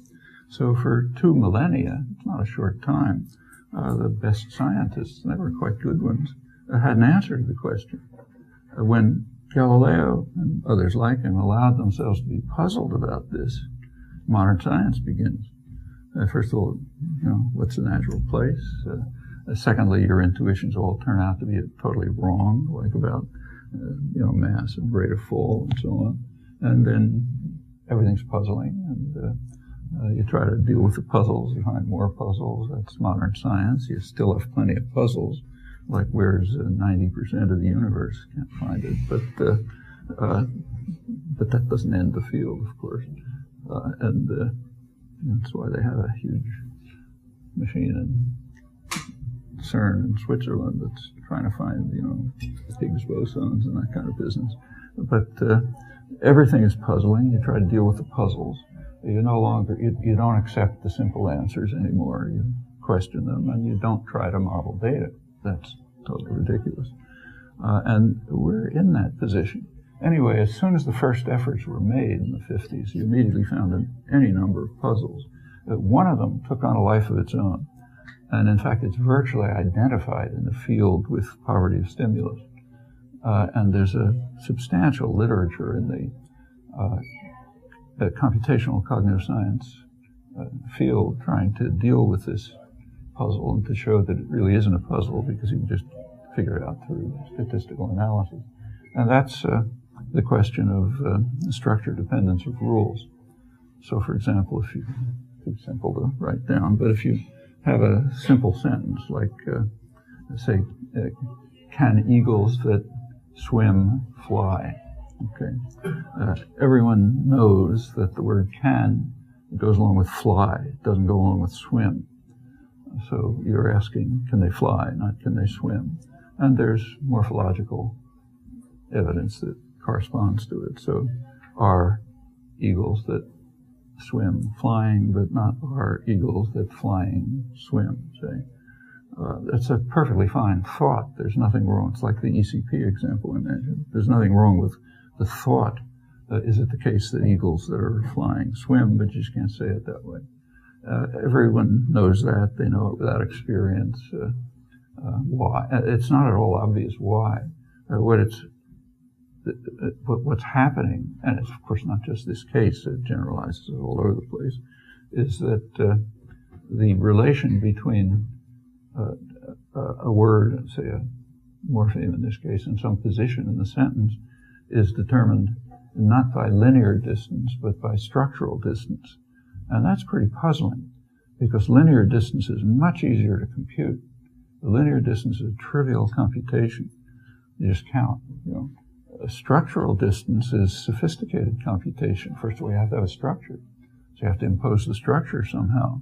So for 2 millennia, it's not a short time, the best scientists, and they were quite good ones, had an answer to the question. When Galileo and others like him allowed themselves to be puzzled about this, modern science begins. First of all, what's the natural place? Secondly, your intuitions all turn out to be totally wrong, like about mass and rate of fall and so on. And then everything's puzzling, and you try to deal with the puzzles, you find more puzzles. That's modern science. You still have plenty of puzzles, like where's 90% of the universe? Can't find it. But that doesn't end the field, of course. And that's why they have a huge machine in CERN in Switzerland that's trying to find, Higgs bosons and that kind of business. But everything is puzzling. You try to deal with the puzzles. You don't accept the simple answers anymore. You question them, and you don't try to model data. That's totally ridiculous. And we're in that position. Anyway, as soon as the first efforts were made in the 50s, you immediately found any number of puzzles. One of them took on a life of its own. And in fact, it's virtually identified in the field with poverty of stimulus. And there's a substantial literature in the computational cognitive science field trying to deal with this puzzle and to show that it really isn't a puzzle, because you can just figure it out through statistical analysis. And that's the question of structure dependence of rules. So, for example, too simple to write down, but if you have a simple sentence like, say, can eagles that swim fly? Okay. Everyone knows that the word can goes along with fly. It doesn't go along with swim. So you're asking, can they fly, not can they swim? And there's morphological evidence that corresponds to it. So are eagles that swim flying, but not are eagles that flying swim, say. That's a perfectly fine thought. There's nothing wrong. It's like the ECP example I mentioned. There's nothing wrong with the thought. Is it the case that eagles that are flying swim, but you just can't say it that way? Everyone knows that. They know it without experience. Why? It's not at all obvious why. What's happening, and it's of course not just this case, it generalizes all over the place, is that the relation between a word, say a morpheme in this case, and some position in the sentence is determined not by linear distance, but by structural distance. And that's pretty puzzling, because linear distance is much easier to compute. The linear distance is a trivial computation. You just count, A structural distance is sophisticated computation. First of all, you have to have a structure. So you have to impose the structure somehow.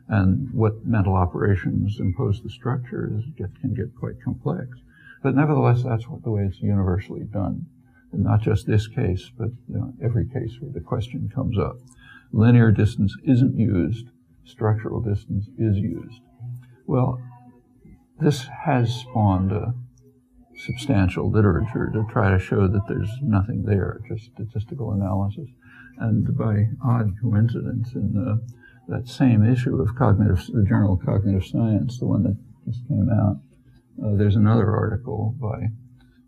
And what mental operations impose the structure can get quite complex. But nevertheless, that's the way it's universally done. And not just this case, but every case where the question comes up. Linear distance isn't used. Structural distance is used. Well, this has spawned a substantial literature to try to show that there's nothing there, just statistical analysis. And by odd coincidence, in that same issue of the Journal of Cognitive Science, the one that just came out, there's another article by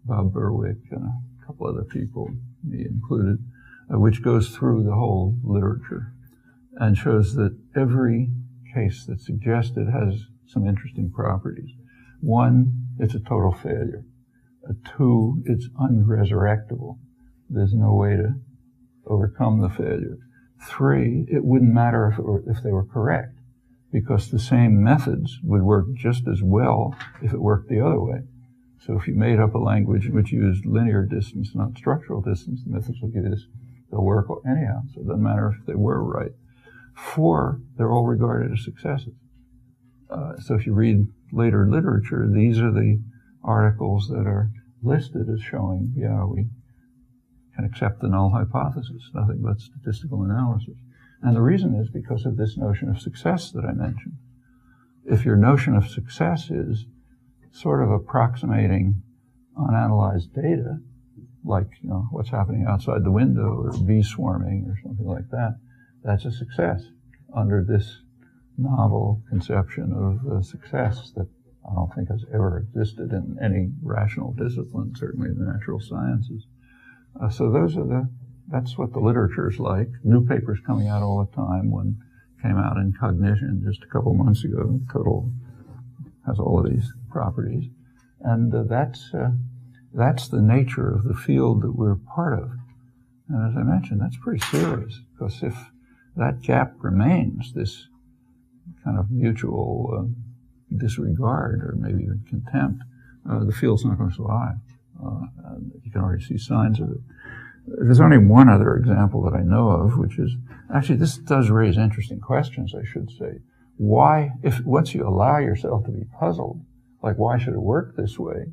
Bob Berwick and a couple other people, me included, which goes through the whole literature and shows that every case that's suggested has some interesting properties. One, it's a total failure. Two, it's unresurrectable. There's no way to overcome the failure. Three, it wouldn't matter if they were correct, because the same methods would work just as well if it worked the other way. So if you made up a language which used linear distance, not structural distance, the methods will give this, they'll work anyhow, so it doesn't matter if they were right. Four, they're all regarded as successes. So if you read later literature, these are the articles that are listed as showing, yeah, we can accept the null hypothesis, nothing but statistical analysis. And the reason is because of this notion of success that I mentioned. If your notion of success is sort of approximating unanalyzed data, like, you know, what's happening outside the window or bee swarming or something like that, that's a success under this novel conception of success that I don't think has ever existed in any rational discipline, certainly in the natural sciences. So that's what the literature is like. New papers coming out all the time. One came out in Cognition just a couple months ago. Total has all of these properties. And that's the nature of the field that we're part of. And as I mentioned, that's pretty serious, because if that gap remains, this kind of mutual disregard or maybe even contempt, the field's not going to survive. You can already see signs of it. There's only one other example that I know of, which is, actually this does raise interesting questions, I should say. Why, once you allow yourself to be puzzled, like why should it work this way,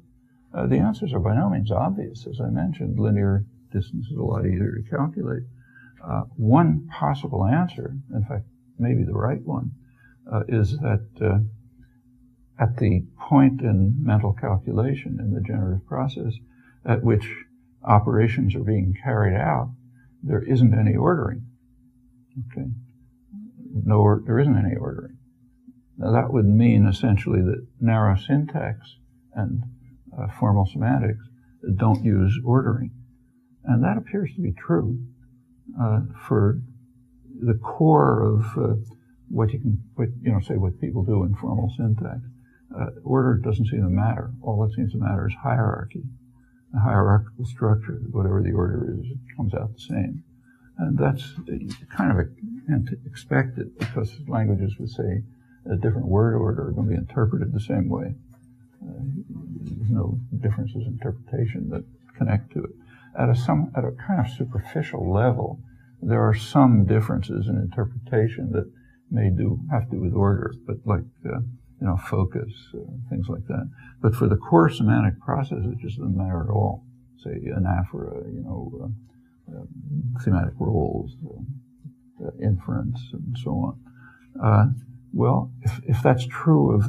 the answers are by no means obvious. As I mentioned, linear distance is a lot easier to calculate. One possible answer, in fact, maybe the right one, is that at the point in mental calculation in the generative process at which operations are being carried out, there isn't any ordering. Okay? There isn't any ordering. Now that would mean essentially that narrow syntax and formal semantics don't use ordering. And that appears to be true for the core of what you can, say what people do in formal syntax. Order doesn't seem to matter. All that seems to matter is hierarchy. A hierarchical structure, whatever the order is, it comes out the same. And that's kind of expected, because languages would say a different word order are going to be interpreted the same way. There's no differences in interpretation that connect to it. At a kind of superficial level, there are some differences in interpretation that may have to do with order, but like focus, things like that. But for the core semantic process, it just doesn't matter at all. Say anaphora, semantic roles, inference, and so on. Well, if that's true of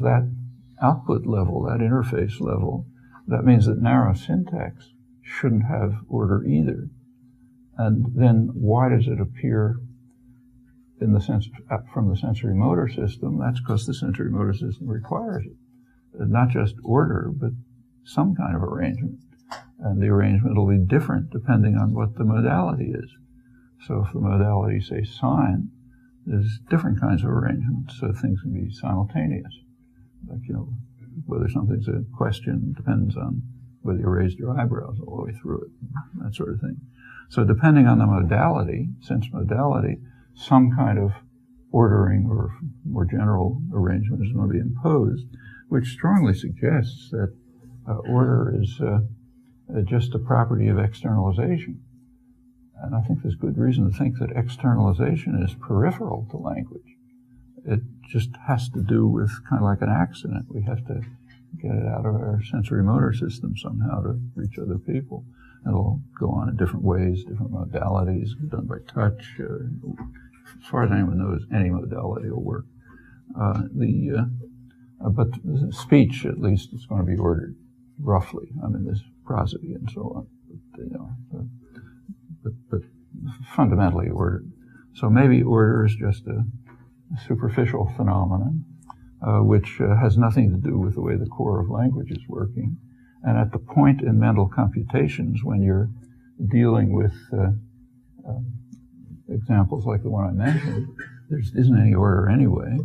that output level, that interface level, that means that narrow syntax shouldn't have order either. And then why does it appear in the sense from the sensory motor system? That's because the sensory motor system requires it. Not just order, but some kind of arrangement. And the arrangement will be different depending on what the modality is. So if the modality, say, sign, there's different kinds of arrangements, so things can be simultaneous. Like, whether something's a question depends on whether you raised your eyebrows all the way through it, that sort of thing. So depending on the modality, sense modality, some kind of ordering or more general arrangement is going to be imposed, which strongly suggests that order is just a property of externalization. And I think there's good reason to think that externalization is peripheral to language. It just has to do with kind of like an accident. We have to get it out of our sensory motor system somehow to reach other people. It'll go on in different ways, different modalities, done by touch. As far as anyone knows, any modality will work. But speech, at least, is going to be ordered roughly. I mean, there's prosody and so on. But fundamentally ordered. So maybe order is just a superficial phenomenon, which has nothing to do with the way the core of language is working. And at the point in mental computations when you're dealing with examples like the one I mentioned, there isn't any order anyway,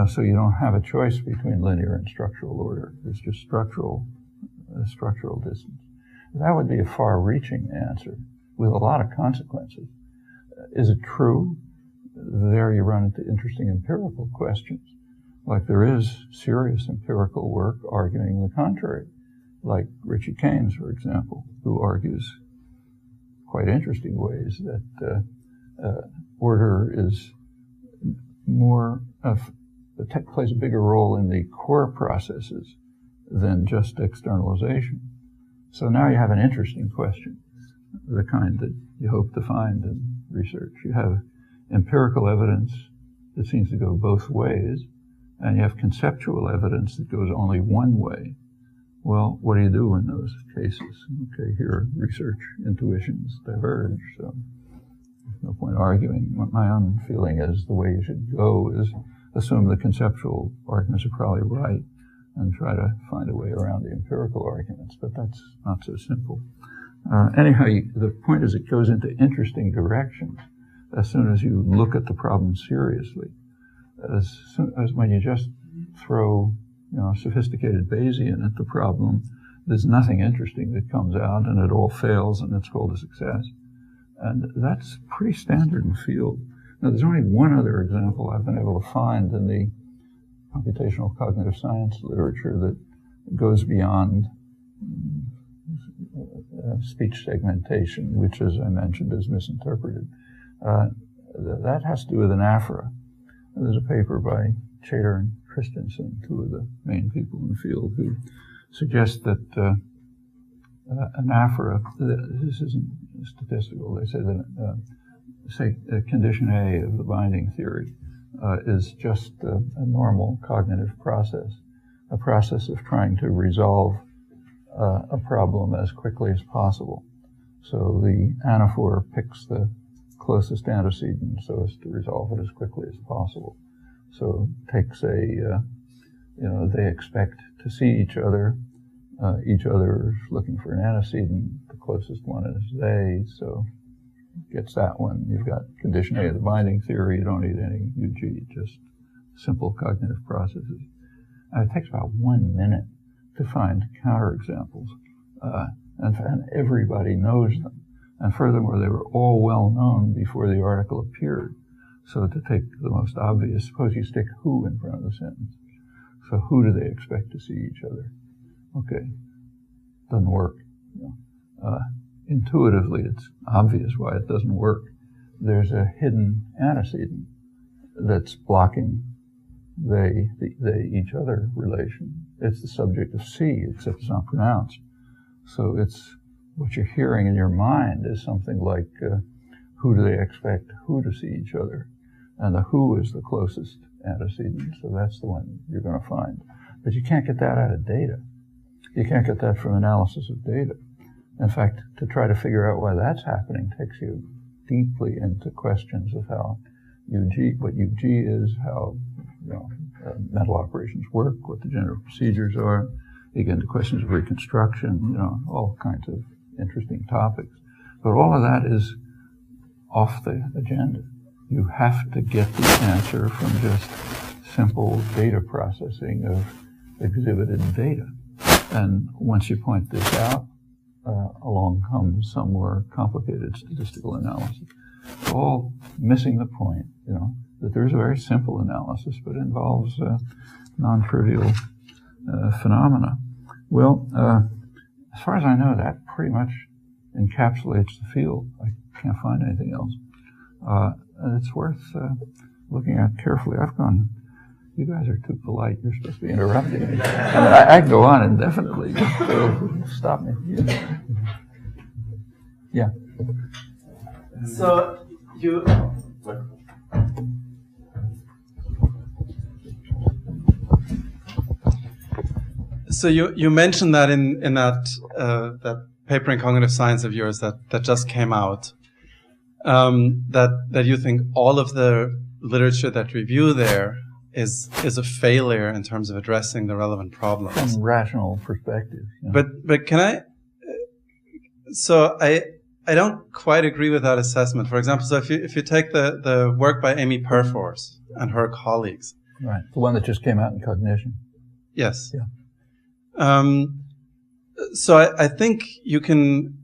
so you don't have a choice between linear and structural order. There's just structural distance. That would be a far-reaching answer with a lot of consequences. Is it true? There you run into interesting empirical questions. Like there is serious empirical work arguing the contrary, like Richie Keynes, for example, who argues quite interesting ways that order is more plays a bigger role in the core processes than just externalization. So now you have an interesting question, the kind that you hope to find in research. You have empirical evidence that seems to go both ways, and you have conceptual evidence that goes only one way. Well, what do you do in those cases? Okay, here research intuitions diverge, so there's no point arguing. My own feeling is the way you should go is assume the conceptual arguments are probably right and try to find a way around the empirical arguments, but that's not so simple. Anyhow, the point is it goes into interesting directions as soon as you look at the problem seriously. As soon as when you just throw, sophisticated Bayesian at the problem, there's nothing interesting that comes out, and it all fails, and it's called a success. And that's pretty standard in the field. Now, there's only one other example I've been able to find in the computational cognitive science literature that goes beyond speech segmentation, which, as I mentioned, is misinterpreted. That has to do with anaphora. There's a paper by Chater and Christensen, two of the main people in the field, who suggest that anaphora, this isn't statistical, they say that condition A of the binding theory is just a normal cognitive process, a process of trying to resolve a problem as quickly as possible. So the anaphor picks the closest antecedent so as to resolve it as quickly as possible. So takes they expect to see each other. Each other is looking for an antecedent. The closest one is they, so gets that one. You've got condition A of the binding theory. You don't need any UG, just simple cognitive processes. And it takes about 1 minute to find counterexamples, and everybody knows them. And furthermore, they were all well known before the article appeared. So to take the most obvious, suppose you stick who in front of the sentence. So who do they expect to see each other? Okay, doesn't work. Intuitively, it's obvious why it doesn't work. There's a hidden antecedent that's blocking they each other relation. It's the subject of see, except it's not pronounced. So it's what you're hearing in your mind is something like who do they expect who to see each other, and the who is the closest antecedent. So that's the one you're going to find. But you can't get that out of data. You can't get that from analysis of data. In fact, to try to figure out why that's happening takes you deeply into questions of how what UG is, how mental operations work, what the general procedures are. You get into questions of reconstruction, all kinds of interesting topics. But all of that is off the agenda. You have to get the answer from just simple data processing of exhibited data. And once you point this out, along comes some more complicated statistical analysis. All missing the point, that there's a very simple analysis, but it involves non-trivial phenomena. Well, as far as I know, that pretty much encapsulates the field. I can't find anything else. It's worth looking at carefully. You guys are too polite. You're supposed to be interrupting me. I can go on indefinitely. So stop me. Yeah. So you mentioned that in that paper in cognitive science of yours that just came out, that you think all of the literature that review there is a failure in terms of addressing the relevant problems. From rational perspective. But can I? So I I don't quite agree with that assessment. For example, so if you take the work by Amy Perforce and her colleagues. Right. The one that just came out in Cognition. Yes. Yeah. So I think you can,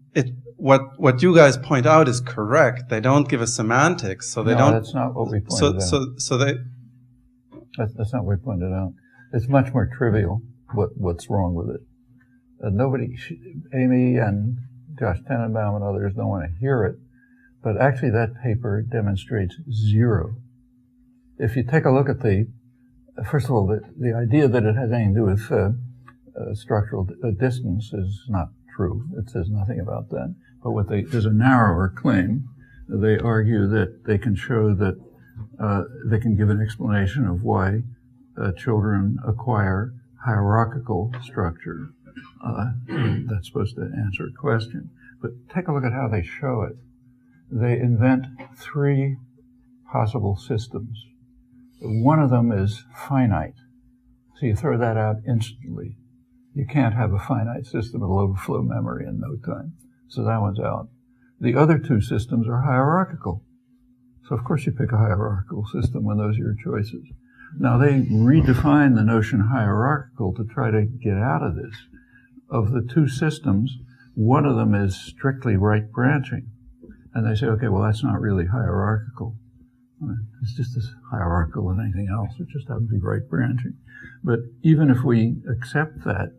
what you guys point out is correct. They don't give us semantics, so they don't. No, that's not what we pointed out. So they. That's not what we pointed out. It's much more trivial what's wrong with it. Amy and Josh Tenenbaum and others don't want to hear it, but actually that paper demonstrates zero. If you take a look at first of all, the idea that it has anything to do with structural distance is not true. It says nothing about that. But there's a narrower claim. They argue that they can show that they can give an explanation of why children acquire hierarchical structure. That's supposed to answer a question. But take a look at how they show it. They invent 3 possible systems. One of them is finite. So you throw that out instantly. You can't have a finite system with overflow memory in no time. So that one's out. The other 2 systems are hierarchical. So of course you pick a hierarchical system when those are your choices. Now they redefine the notion hierarchical to try to get out of this. Of the 2 systems, one of them is strictly right branching. And they say, okay, well, that's not really hierarchical. It's just as hierarchical as anything else. It just happens to be right branching. But even if we accept that,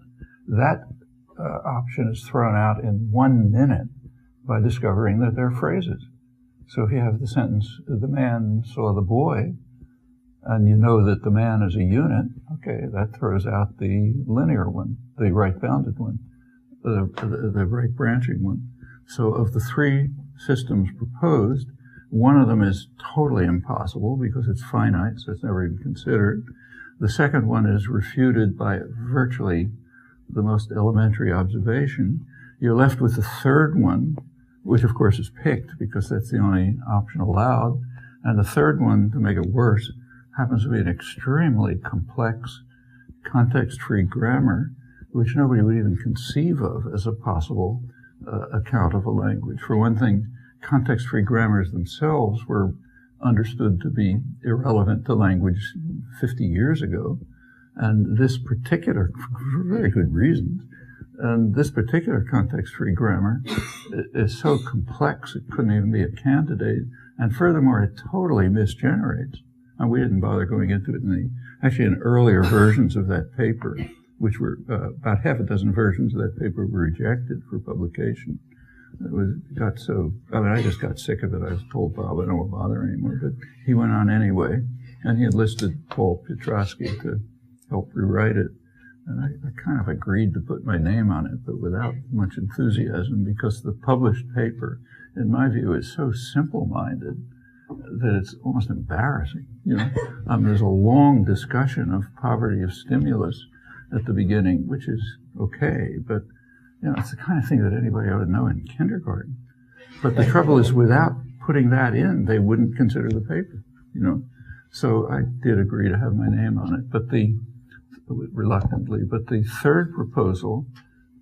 option is thrown out in 1 minute by discovering that they're phrases. So if you have the sentence, the man saw the boy, and you know that the man is a unit, okay, that throws out the linear one, the right-bounded one, the right-branching one. So of the 3 systems proposed, one of them is totally impossible because it's finite, so it's never even considered. The second one is refuted by virtually the most elementary observation. You're left with the third one, which of course is picked because that's the only option allowed. And the third one, to make it worse, happens to be an extremely complex context-free grammar, which nobody would even conceive of as a possible account of a language. For one thing, context-free grammars themselves were understood to be irrelevant to language 50 years ago. And this particular, for very good reasons, and this particular context-free grammar is so complex it couldn't even be a candidate. And furthermore, it totally misgenerates. And we didn't bother going into it in earlier versions of that paper, which were about half a dozen versions of that paper were rejected for publication. I just got sick of it. I was told Bob I don't want to bother anymore, but he went on anyway, and he enlisted Paul Piotrowski to help rewrite it. And I kind of agreed to put my name on it, but without much enthusiasm, because the published paper, in my view, is so simple-minded that it's almost embarrassing. There's a long discussion of poverty of stimulus at the beginning, which is okay, but it's the kind of thing that anybody ought to know in kindergarten. But the trouble is, without putting that in, they wouldn't consider the paper. So I did agree to have my name on it, reluctantly. But the third proposal,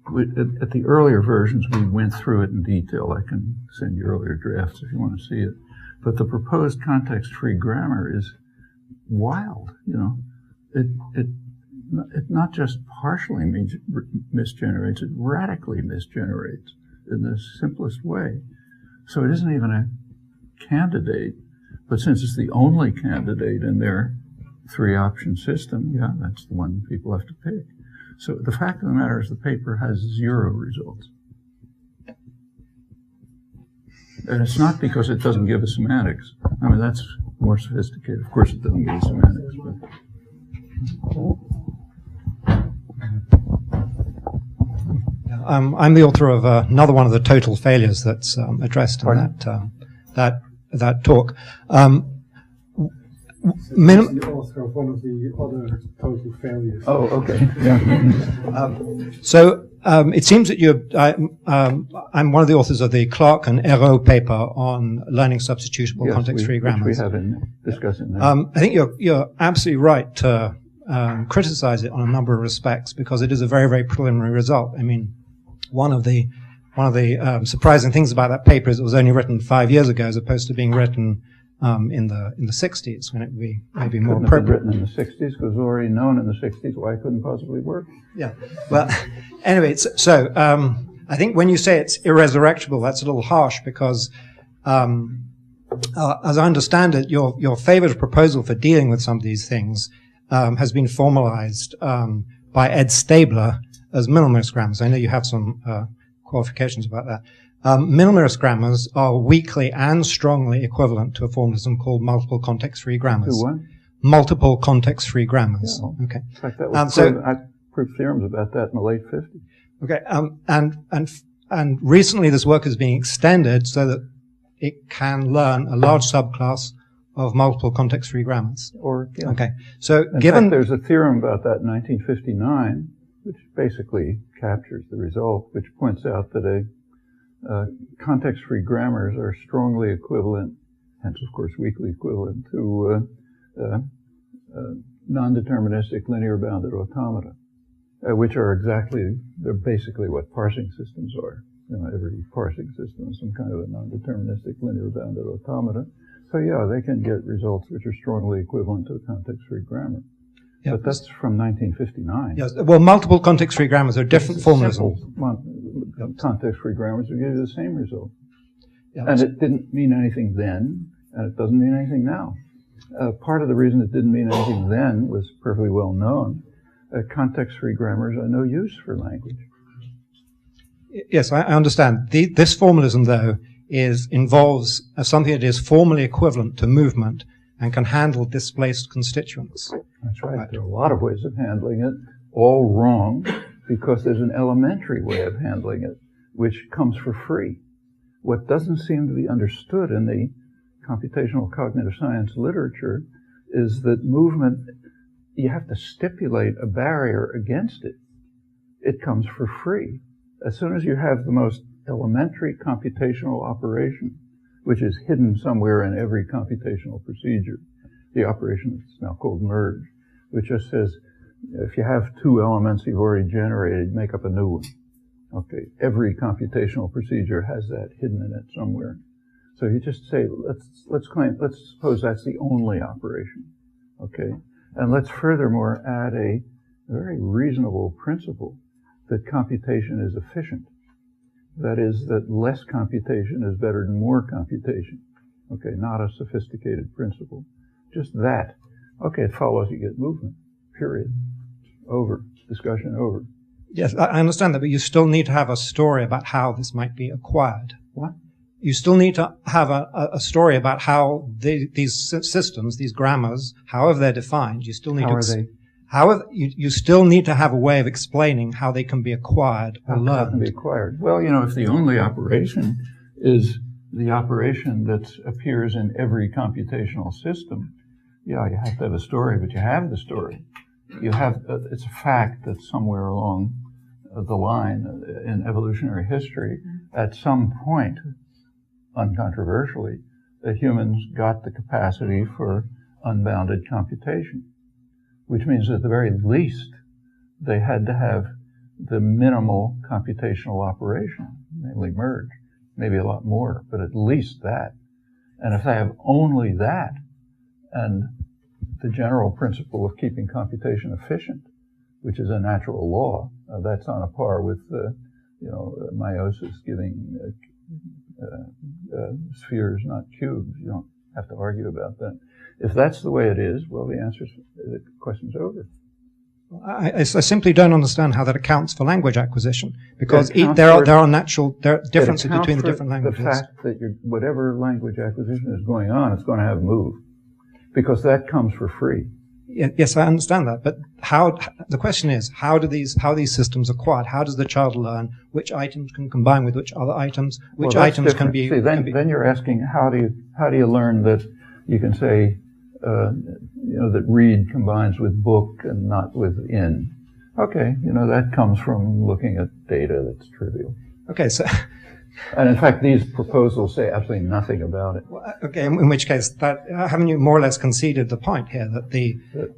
at the earlier versions, we went through it in detail. I can send you earlier drafts if you want to see it. But the proposed context-free grammar is wild. It not just partially misgenerates, it radically misgenerates in the simplest way. So it isn't even a candidate, but since it's the only candidate in their 3-option system, that's the one people have to pick. So the fact of the matter is the paper has 0 results. And it's not because it doesn't give us semantics. That's more sophisticated. Of course it doesn't give us semantics, but... I'm the author of another one of the total failures that's addressed in that talk. The author of one of the other total failures. Oh, okay. Yeah. It seems that I'm one of the authors of the Clark and Hérault paper on learning substitutable context-free grammars. Which we have been discussing now. I think you're absolutely right to criticize it on a number of respects because it is a very, very preliminary result. One of the one of the surprising things about that paper is it was only written 5 years ago, as opposed to being written in the 60s, when it would be maybe more appropriate. Couldn't have been written in the 60s because it was already known in the 60s why it couldn't possibly work. Yeah. Well, anyway, so I think when you say it's irresurrectible, that's a little harsh because, as I understand it, your favored proposal for dealing with some of these things has been formalized by Ed Stabler as minimalist grammars. I know you have some qualifications about that. Minimalist grammars are weakly and strongly equivalent to a formalism called multiple context-free grammars. To what? Multiple context-free grammars. Yeah. Okay. In fact, that was I proved theorems about that in the late 50s. Okay. And recently this work is being extended so that it can learn a large subclass of multiple context-free grammars. Yeah. Okay. So in fact, there's a theorem about that in 1959, which basically captures the result, which points out that context-free grammars are strongly equivalent, hence of course weakly equivalent, to non-deterministic linear bounded automata, which are they're basically what parsing systems are. You know, every parsing system is some kind of a non-deterministic linear bounded automata. So yeah, they can get results which are strongly equivalent to a context-free grammar. Yeah, but that's from 1959. Yes. Well, multiple context-free grammars are different formalisms. Context-free grammars will give you the same result. Yeah, and it didn't mean anything then, and it doesn't mean anything now. Part of the reason it didn't mean anything then was perfectly well known. Context-free grammars are no use for language. Yes, I understand. This formalism, though, involves something that is formally equivalent to movement and can handle displaced constituents. That's right. There are a lot of ways of handling it, all wrong, because there's an elementary way of handling it, which comes for free. What doesn't seem to be understood in the computational cognitive science literature is that movement, you have to stipulate a barrier against it. It comes for free. As soon as you have the most elementary computational operation, which is hidden somewhere in every computational procedure, the operation that's now called merge, which just says, if you have two elements you've already generated, make up a new one. Okay, every computational procedure has that hidden in it somewhere. So you just say, let's suppose that's the only operation. Okay, and let's furthermore add a very reasonable principle that computation is efficient. That is, that less computation is better than more computation. Okay, not a sophisticated principle. Just that. Okay, it follows you get movement. Period. Over. Discussion over. Yes, I understand that, but you still need to have a story about how this might be acquired. What? You still need to have a story about how these systems, these grammars, however they're defined, you still need However, you still need to have a way of explaining how they can be acquired or learned. How can be acquired? Well, you know, if the only operation is the operation that appears in every computational system, yeah, you have to have a story, but you have the story. You have, it's a fact that somewhere along the line in evolutionary history, at some point, uncontroversially, that humans got the capacity for unbounded computation, which means at the very least, they had to have the minimal computational operation, namely merge, maybe a lot more, but at least that. And if they have only that, and the general principle of keeping computation efficient, which is a natural law, that's on a par with, meiosis giving spheres, not cubes. You don't have to argue about that. If that's the way it is, well, the question's over. I simply don't understand how that accounts for language acquisition, because there are differences between the different languages. The fact that whatever language acquisition is going on, it's going to have move, because that comes for free. Yes, I understand that, but the question is, how are these systems acquired? How does the child learn which items can combine with which other items? Which items different. Can be? See, then you're asking how do you learn that you can say that read combines with book and not with in. Okay, that comes from looking at data that's trivial. Okay, so. And in fact, these proposals say absolutely nothing about it. Okay, in which case, haven't you more or less conceded the point here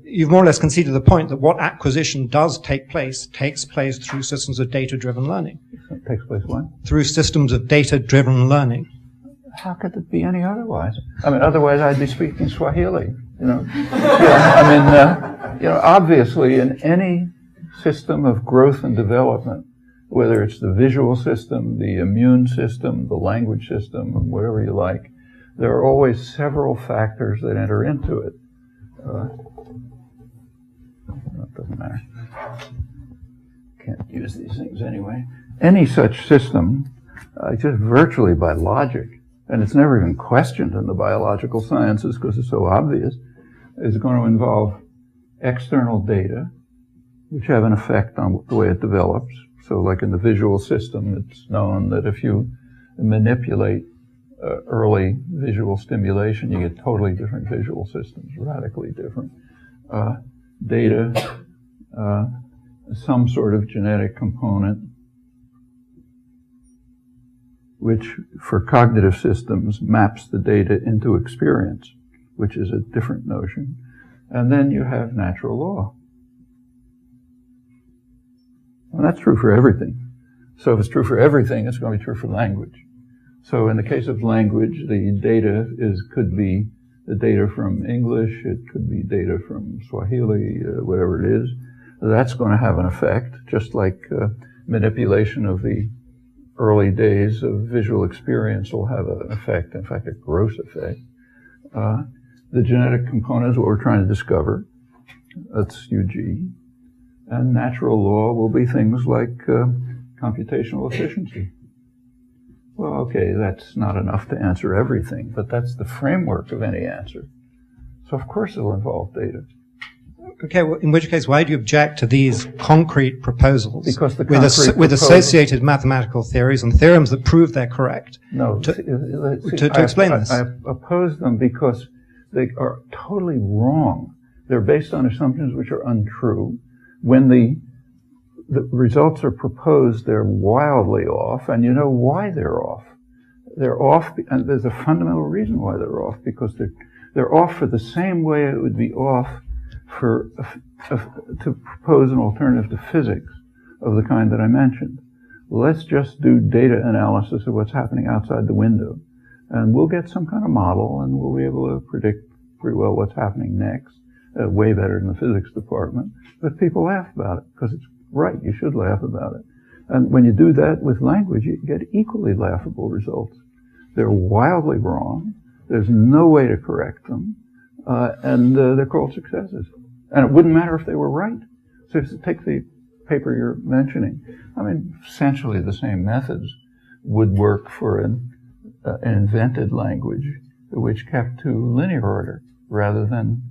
you've more or less conceded the point that what acquisition does takes place through systems of data-driven learning? takes place when? Through systems of data-driven learning. How could it be any otherwise? I mean, otherwise I'd be speaking Swahili, you know. Obviously in any system of growth and development, whether it's the visual system, the immune system, the language system, whatever you like, there are always several factors that enter into it. That doesn't matter. Can't use these things anyway. Any such system, just virtually by logic, and it's never even questioned in the biological sciences because it's so obvious, is going to involve external data, which have an effect on the way it develops. So like in the visual system, it's known that if you manipulate early visual stimulation, you get totally different visual systems, radically different. Data, some sort of genetic component, which for cognitive systems maps the data into experience, which is a different notion. And then you have natural law. And that's true for everything. So if it's true for everything, it's going to be true for language. So in the case of language, the data could be the data from English, it could be data from Swahili, whatever it is. That's going to have an effect, just like manipulation of the early days of visual experience will have an effect, in fact, a gross effect. The genetic component is what we're trying to discover. That's UG. And natural law will be things like computational efficiency. Well, okay, that's not enough to answer everything, but that's the framework of any answer. So of course it'll involve data. Okay, well, in which case, why do you object to these concrete proposals Because the with associated mathematical theories and theorems that prove they're correct? No, to explain this. I oppose them because they are totally wrong. They're based on assumptions which are untrue. When the results are proposed, they're wildly off, and you know why they're off. They're off, and there's a fundamental reason why they're off, because they're off for the same way it would be off for to propose an alternative to physics of the kind that I mentioned. Let's just do data analysis of what's happening outside the window, and we'll get some kind of model, and we'll be able to predict pretty well what's happening next, way better than the physics department. But people laugh about it because it's right. You should laugh about it. And when you do that with language, you get equally laughable results. They're wildly wrong. There's no way to correct them. And they're called successes. And it wouldn't matter if they were right. So if you take the paper you're mentioning, I mean, essentially the same methods would work for an invented language which kept to linear order rather than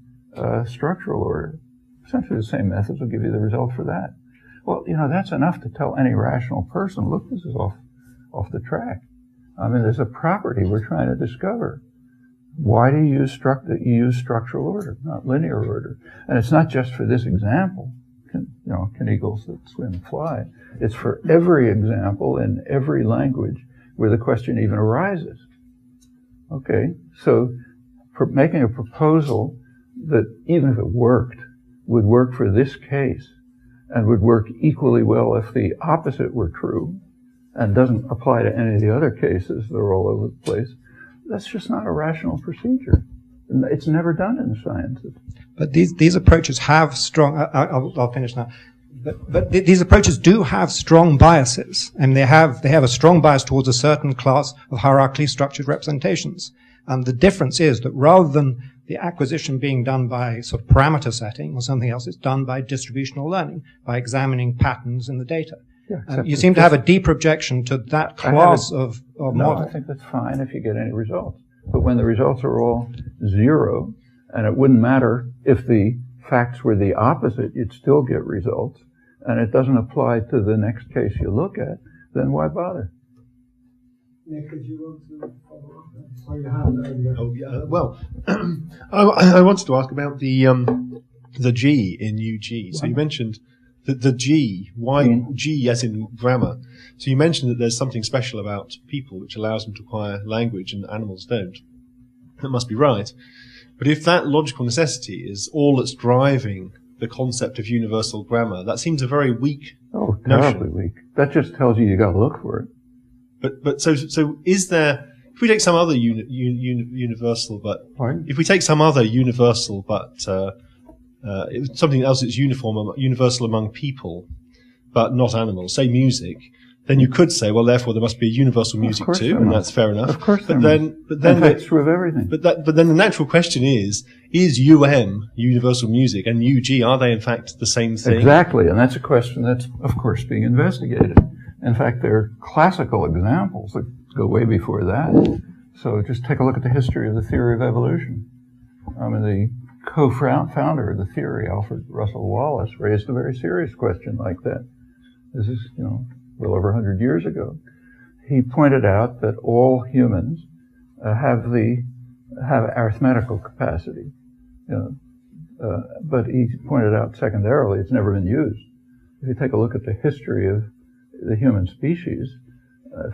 structural order. Essentially the same methods will give you the result for that. Well, you know, that's enough to tell any rational person, look, this is off the track. I mean, there's a property we're trying to discover. Why do you use structural order, not linear order? And it's not just for this example, can eagles that swim and fly. It's for every example in every language where the question even arises. Okay, so for making a proposal that even if it worked, would work for this case and would work equally well if the opposite were true and doesn't apply to any of the other cases that are all over the place, that's just not a rational procedure. It's never done in the sciences. But these approaches have strong, I'll finish now. But these approaches do have strong biases, and they have a strong bias towards a certain class of hierarchically structured representations. And the difference is that rather than the acquisition being done by sort of parameter setting or something else, it's done by distributional learning, by examining patterns in the data. Yeah, you seem to have a deeper objection to that class of model. No, I think that's fine if you get any results. But when the results are all zero, and it wouldn't matter if the facts were the opposite, you'd still get results, and it doesn't apply to the next case you look at, then why bother? Nick, did you want to follow up? I saw your hand earlier. Oh, yeah. Well, I wanted to ask about the G in UG. So you mentioned the G, why G as in grammar. So you mentioned that there's something special about people which allows them to acquire language and animals don't. That must be right. But if that logical necessity is all that's driving the concept of universal grammar. That seems a very weak Oh, terribly weak. That just tells you got to look for it. But so is there? If we take some other universal, but Pardon? if we take some other universal, but something else that's universal among people, but not animals, say music, then you could say, well, therefore there must be universal music too, and that's fair enough. Of course, but then that's true of everything. But then the natural question is universal music and UG, are they in fact the same thing? Exactly, and that's a question that's, of course, being investigated. In fact, there are classical examples that go way before that. So just take a look at the history of the theory of evolution. I mean, the co-founder of the theory, Alfred Russel Wallace, raised a very serious question like that. This is, well over 100 years ago. He pointed out that all humans have arithmetical capacity, but he pointed out secondarily it's never been used. If you take a look at the history of the human species,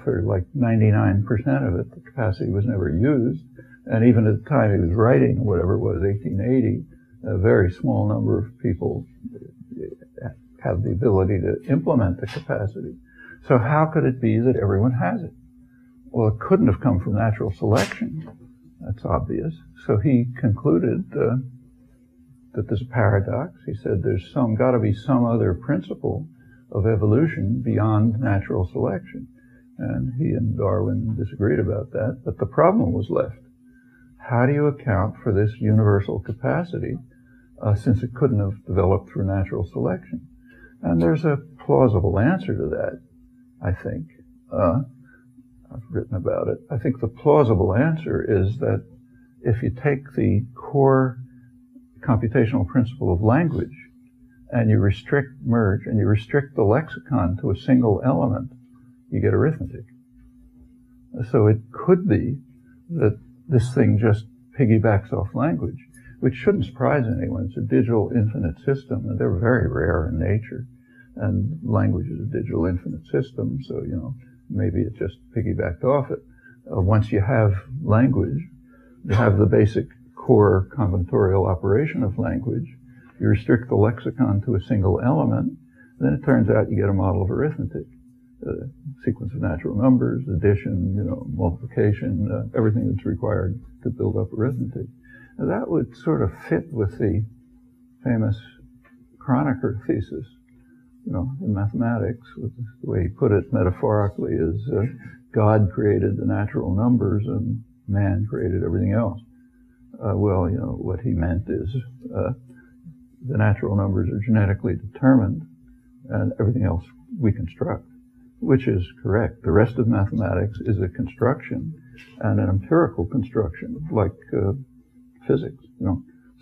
for like 99% of it, the capacity was never used. And even at the time he was writing, whatever it was, 1880, a very small number of people have the ability to implement the capacity. So how could it be that everyone has it? Well, it couldn't have come from natural selection. That's obvious. So he concluded that there's a paradox. He said there's got to be some other principle of evolution beyond natural selection. And he and Darwin disagreed about that, but the problem was left. How do you account for this universal capacity since it couldn't have developed through natural selection? And there's a plausible answer to that, I think. I've written about it. I think the plausible answer is that if you take the core computational principle of language and you merge the lexicon to a single element, you get arithmetic. So it could be that this thing just piggybacks off language, which shouldn't surprise anyone. It's a digital infinite system, and they're very rare in nature. And language is a digital infinite system, so, maybe it just piggybacked off it. Once you have language, you have the basic core combinatorial operation of language. You restrict the lexicon to a single element, then it turns out you get a model of arithmetic. Sequence of natural numbers, addition, multiplication, everything that's required to build up arithmetic. Now, that would sort of fit with the famous Kronecker thesis, in mathematics. The way he put it metaphorically is God created the natural numbers and man created everything else. What he meant is the natural numbers are genetically determined and everything else we construct, which is correct. The rest of mathematics is a construction and an empirical construction, like physics,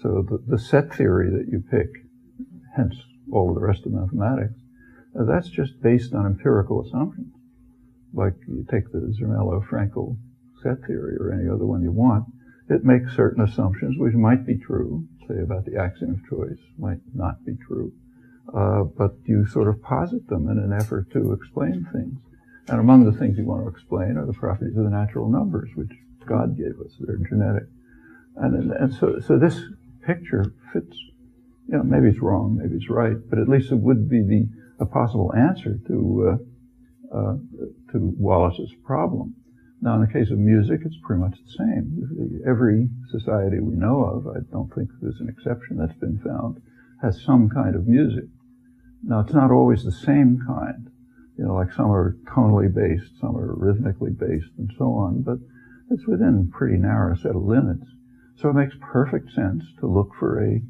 So the set theory that you pick, hence all of the rest of mathematics, that's just based on empirical assumptions. Like you take the Zermelo-Fraenkel set theory or any other one you want, it makes certain assumptions which might be true, say about the axiom of choice, might not be true. But you sort of posit them in an effort to explain things. And among the things you want to explain are the properties of the natural numbers, which God gave us. They're genetic. And so this picture fits, maybe it's wrong, maybe it's right, but at least it would be a possible answer to Wallace's problem. Now, in the case of music, it's pretty much the same. Every society we know of, I don't think there's an exception that's been found, has some kind of music. Now, it's not always the same kind. Like some are tonally based, some are rhythmically based, and so on, but it's within a pretty narrow set of limits. So it makes perfect sense to look for a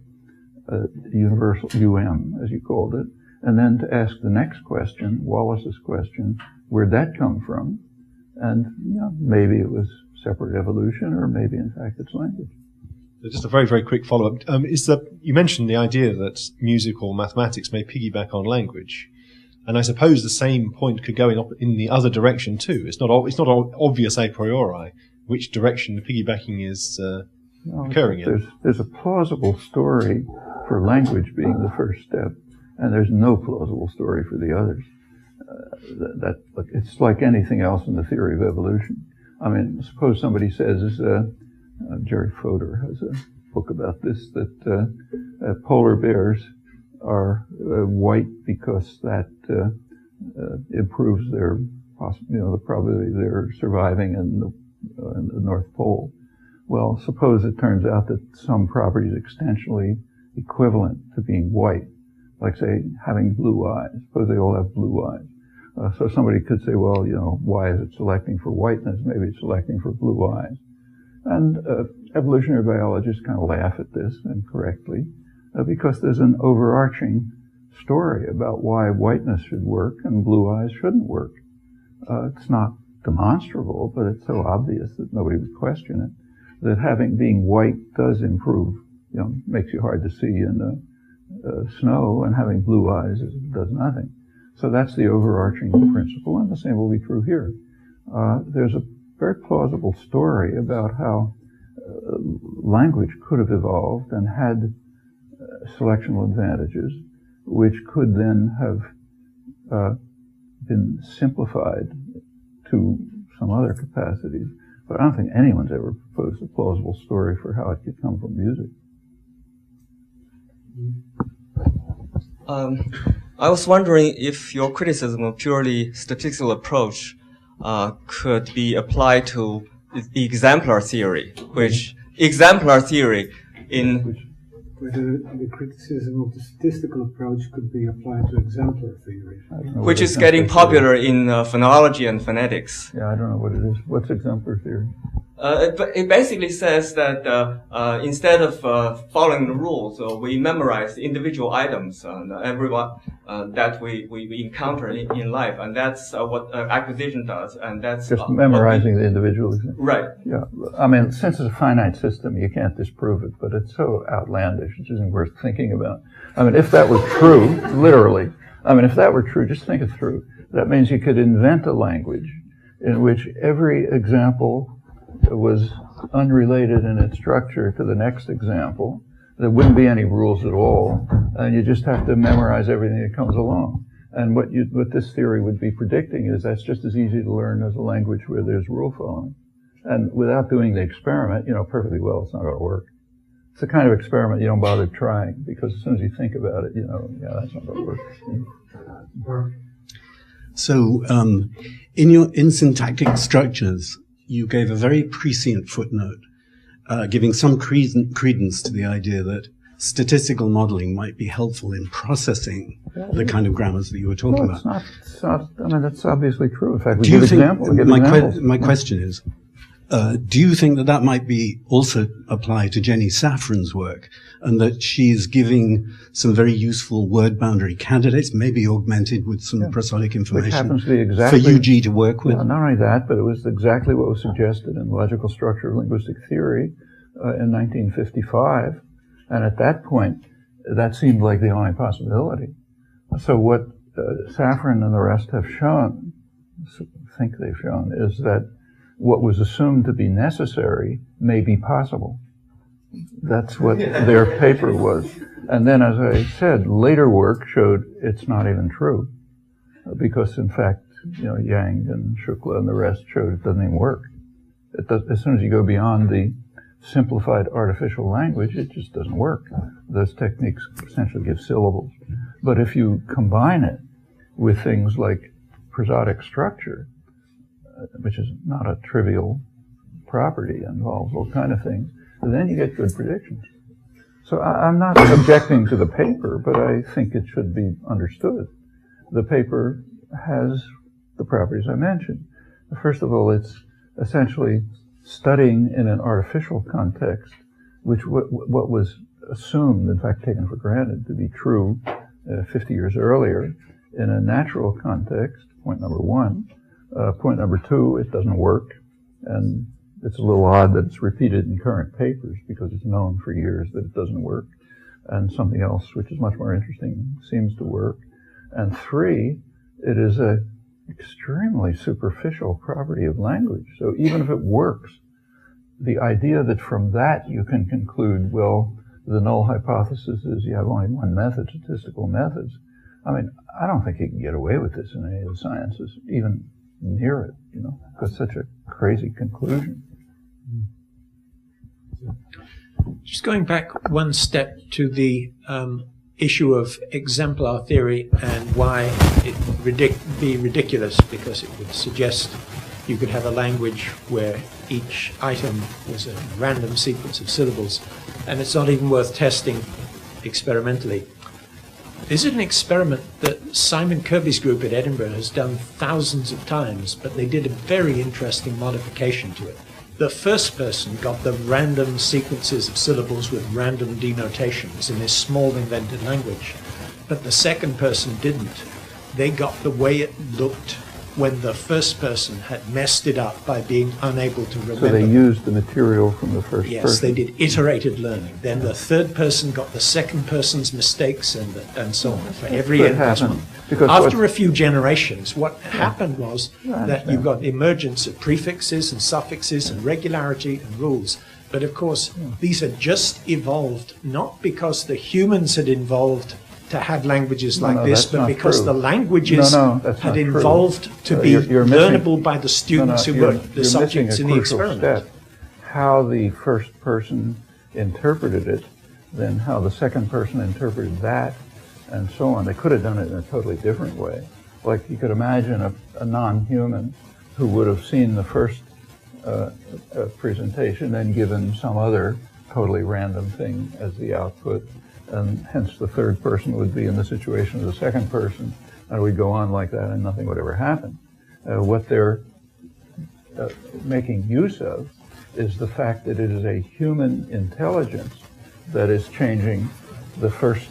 universal as you called it, and then to ask the next question, Wallace's question, where'd that come from? And maybe it was separate evolution, or maybe in fact it's language. Just a very, very quick follow-up. You mentioned the idea that music or mathematics may piggyback on language, and I suppose the same point could go in the other direction too. It's not obvious a priori which direction the piggybacking is occurring in. There's a plausible story for language being the first step, and there's no plausible story for the others. It's like anything else in the theory of evolution. I mean, suppose somebody says, Jerry Fodor has a book about this, that polar bears are white because that improves their, the probability they're surviving in the North Pole. Well, suppose it turns out that some property is extensionally equivalent to being white, like say having blue eyes. Suppose they all have blue eyes. So somebody could say, well, why is it selecting for whiteness? Maybe it's selecting for blue eyes. And evolutionary biologists kind of laugh at this incorrectly because there's an overarching story about why whiteness should work and blue eyes shouldn't work. It's not demonstrable, but it's so obvious that nobody would question it, that being white does improve, makes you hard to see in the snow, and having blue eyes does nothing. So that's the overarching principle, and the same will be true here. There's a very plausible story about how language could have evolved and had selectional advantages, which could then have been simplified to some other capacities. But I don't think anyone's ever proposed a plausible story for how it could come from music. I was wondering if your criticism of purely statistical approach could be applied to the exemplar theory, which whether the criticism of the statistical approach could be applied to exemplar theory. Which is getting popular in phonology and phonetics. Yeah, I don't know what it is. What's exemplar theory? It basically says that instead of following the rules, we memorize individual items, everyone that we encounter in life, and that's what acquisition does, and that's just memorizing the individual example. Right. Yeah. I mean, since it's a finite system, you can't disprove it, but it's so outlandish, it isn't worth thinking about. I mean, if that were true, literally, if that were true, just think it through. That means you could invent a language in which every example was unrelated in its structure to the next example. There wouldn't be any rules at all, and you just have to memorize everything that comes along. And what this theory would be predicting is that's just as easy to learn as a language where there's rule following. And without doing the experiment, perfectly well, it's not going to work. It's the kind of experiment you don't bother trying, because as soon as you think about it, that's not going to work. So, in syntactic structures, you gave a very prescient footnote, giving some credence to the idea that statistical modeling might be helpful in processing the kind of grammars that you were talking about. It's not, that's obviously true. In fact, we give examples. My question is, do you think that might be also apply to Jenny Safran's work, and that she's giving some very useful word boundary candidates, maybe augmented with some prosodic information, which happens to be exactly, for UG to work with? Not only that, but it was exactly what was suggested in Logical Structure of Linguistic Theory in 1955, and at that point, that seemed like the only possibility. So what Safran and the rest have shown, think they've shown, is that what was assumed to be necessary may be possible. That's what their paper was. And then, as I said, later work showed it's not even true. Because, in fact, Yang and Shukla and the rest showed it doesn't even work. As soon as you go beyond the simplified artificial language, it just doesn't work. Those techniques essentially give syllables. But if you combine it with things like prosodic structure, which is not a trivial property, involves all kind of things, then you get good predictions. So I'm not objecting to the paper, but I think it should be understood. The paper has the properties I mentioned. First of all, it's essentially studying in an artificial context, which what was assumed, in fact taken for granted, to be true 50 years earlier in a natural context, point number one. Point number two, it doesn't work, and it's a little odd that it's repeated in current papers because it's known for years that it doesn't work. And something else, which is much more interesting, seems to work. And three, it is an extremely superficial property of language. So even if it works, the idea that from that you can conclude, well, the null hypothesis is you have only one method, statistical methods. I mean, I don't think you can get away with this in any of the sciences, even near it, because such a crazy conclusion. Just going back one step to the issue of exemplar theory and why it would be ridiculous, because it would suggest you could have a language where each item was a random sequence of syllables, and it's not even worth testing experimentally. This is an experiment that Simon Kirby's group at Edinburgh has done thousands of times, but they did a very interesting modification to it. The first person got the random sequences of syllables with random denotations in this small invented language, but the second person didn't. They got the way it looked when the first person had messed it up by being unable to remember. So they used the material from the first person? Yes, they did iterated learning. Then the third person got the second person's mistakes and so on for every input. After a few generations, what happened was that you got emergence of prefixes and suffixes and regularity and rules. But of course, these had just evolved, not because the humans had evolved to have languages like this, but because the languages had evolved to be learnable by the students who were the subjects in the experiment. Step. How the first person interpreted it, then how the second person interpreted that, and so on. They could have done it in a totally different way. Like you could imagine a non-human who would have seen the first presentation and given some other totally random thing as the output, and hence the third person would be in the situation of the second person, and we'd go on like that and nothing would ever happen. What they're making use of is the fact that it is a human intelligence that is changing the first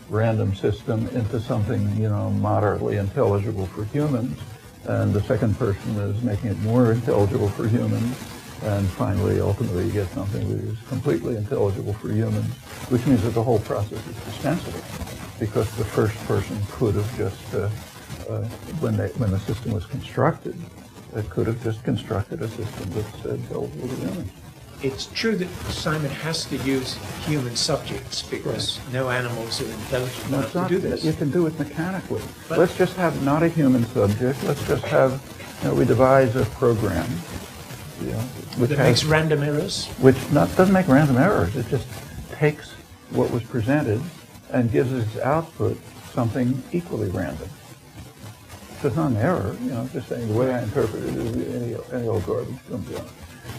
random system into something, moderately intelligible for humans, and the second person is making it more intelligible for humans, and finally, ultimately, you get something that is completely intelligible for humans, which means that the whole process is dispensable, because the first person could have just, when the system was constructed, it could have just constructed a system that's intelligible to humans. It's true that Simon has to use human subjects because no animals are intelligent enough to do this. You can do it mechanically. But let's just have not a human subject. Let's just have, we devise a program, which makes random errors. Which doesn't make random errors. It just takes what was presented and gives its output something equally random. So it's not an error. Just saying the way I interpret it is any old garbage comes out.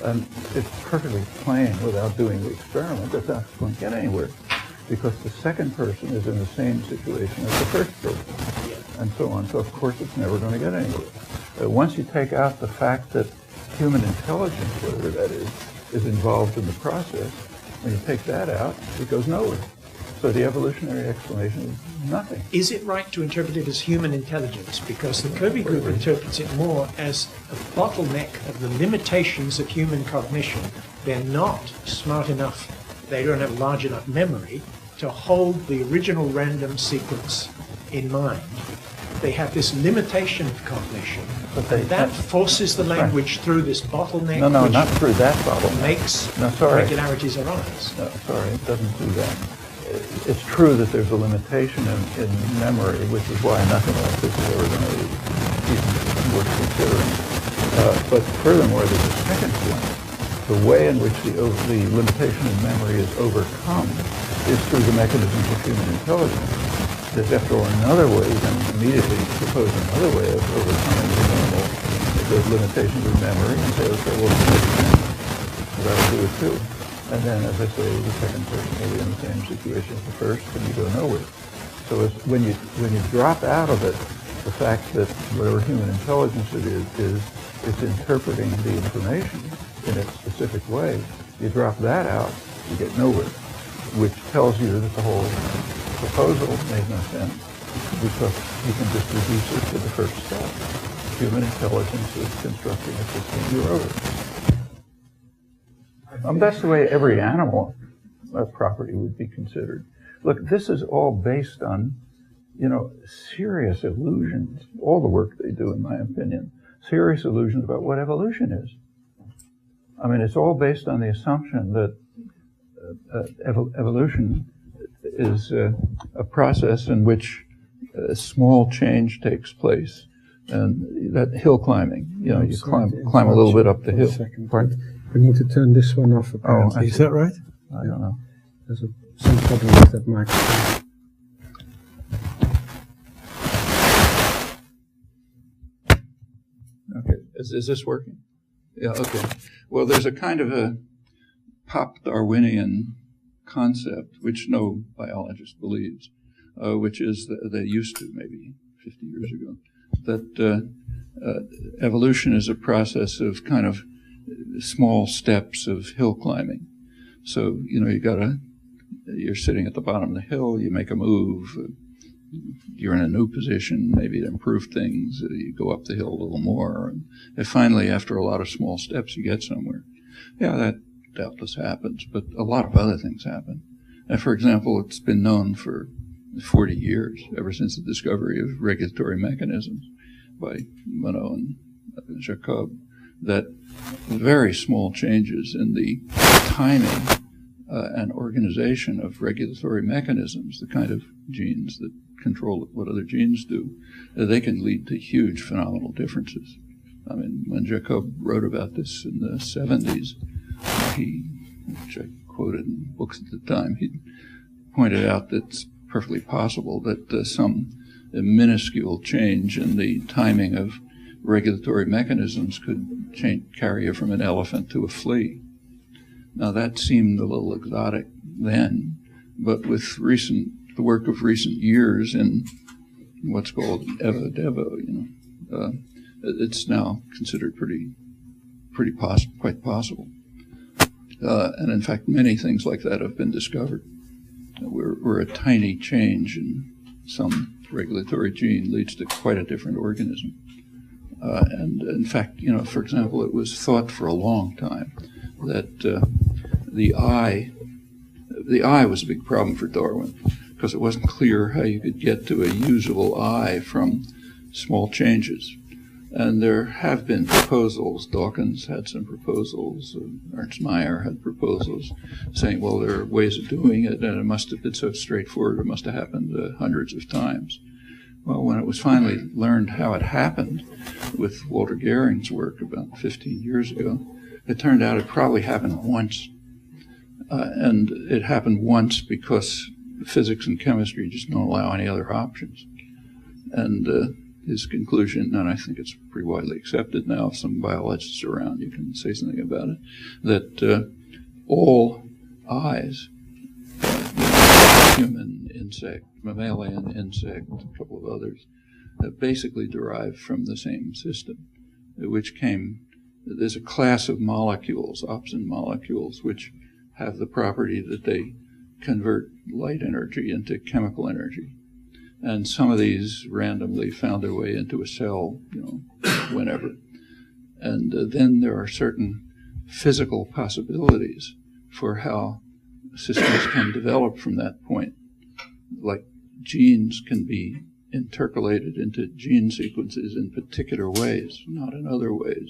And it's perfectly plain without doing the experiment that that's going to get anywhere, because the second person is in the same situation as the first person, and so on. So of course it's never going to get anywhere. Once you take out the fact that human intelligence, whatever that is involved in the process, when you take that out, it goes nowhere. So the evolutionary explanation is nothing. Is it right to interpret it as human intelligence? Because the Kirby group interprets it more as a bottleneck of the limitations of human cognition. They're not smart enough, they don't have large enough memory to hold the original random sequence in mind. They have this limitation of cognition. And that forces the language through this bottleneck. No, not through that bottleneck. Makes irregularities arise. No, sorry, it doesn't do that. It's true that there's a limitation in memory, which is why nothing like this is ever going to be even worth considering. But furthermore, there's a second point. The way in which the limitation in memory is overcome is through the mechanisms of human intelligence. There's, after all, another way. You can immediately propose another way of overcoming the limitations of memory and say, okay, well, that'll do it too. And then, as I say, the second person will be in the same situation as the first, and you go nowhere. So when you drop out of it the fact that whatever human intelligence it is, it's interpreting the information in a specific way, you drop that out, you get nowhere, which tells you that the whole proposal made no sense, because you can just reduce it to the first step. Human intelligence is constructing a system, you're over. That's the way every animal property would be considered. Look, this is all based on, serious illusions. All the work they do, in my opinion, serious illusions about what evolution is. I mean, it's all based on the assumption that evolution is a process in which a small change takes place. And that hill climbing, you climb a little bit up the hill. Pardon? We need to turn this one off, apparently. Is that right? I don't know. There's some problem with that microphone. Is this working? Yeah, okay. Well, there's a kind of a pop-Darwinian concept, which no biologist believes, which is that they used to maybe 50 years ago, that evolution is a process of kind of small steps of hill climbing. So, you're sitting at the bottom of the hill, you make a move, you're in a new position, maybe to improve things, you go up the hill a little more, and finally, after a lot of small steps, you get somewhere. Yeah, that doubtless happens, but a lot of other things happen. And for example, it's been known for 40 years, ever since the discovery of regulatory mechanisms by Monod and Jacob, that very small changes in the timing and organization of regulatory mechanisms, the kind of genes that control what other genes do, they can lead to huge phenomenal differences. I mean, when Jacob wrote about this in the 70s, which I quoted in books at the time, he pointed out that it's perfectly possible that some minuscule change in the timing of regulatory mechanisms could carry you from an elephant to a flea. Now, that seemed a little exotic then, but with the work of recent years in what's called Evo-Devo, it's now considered quite possible. And in fact, many things like that have been discovered, where a tiny change in some regulatory gene leads to quite a different organism. And in fact, for example, it was thought for a long time that the eye was a big problem for Darwin, because it wasn't clear how you could get to a usable eye from small changes. And there have been proposals. Dawkins had some proposals. Ernst Mayr had proposals saying, well, there are ways of doing it, and it must have been so straightforward. It must have happened hundreds of times. Well, when it was finally learned how it happened with Walter Gering's work about 15 years ago, it turned out it probably happened once. And it happened once because physics and chemistry just don't allow any other options. And his conclusion, and I think it's pretty widely accepted now, if some biologists are around, you can say something about it, that all eyes, human, insect, mammalian, insect, a couple of others, basically derive from the same system, there's a class of molecules, opsin molecules, which have the property that they convert light energy into chemical energy. And some of these randomly found their way into a cell, whenever. And then there are certain physical possibilities for how systems can develop from that point. Like genes can be intercalated into gene sequences in particular ways, not in other ways.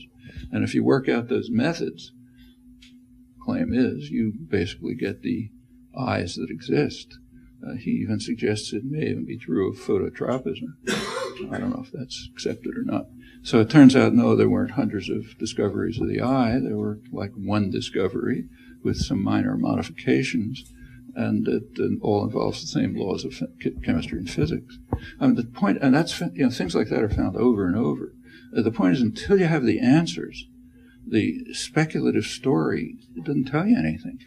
And if you work out those methods, claim is, you basically get the eyes that exist. He even suggests it may even be true of phototropism. I don't know if that's accepted or not. So it turns out, no, there weren't hundreds of discoveries of the eye. There were like one discovery with some minor modifications, and it all involves the same laws of chemistry and physics. I mean, the point, and that's, things like that are found over and over. The point is, until you have the answers, the speculative story, it doesn't tell you anything.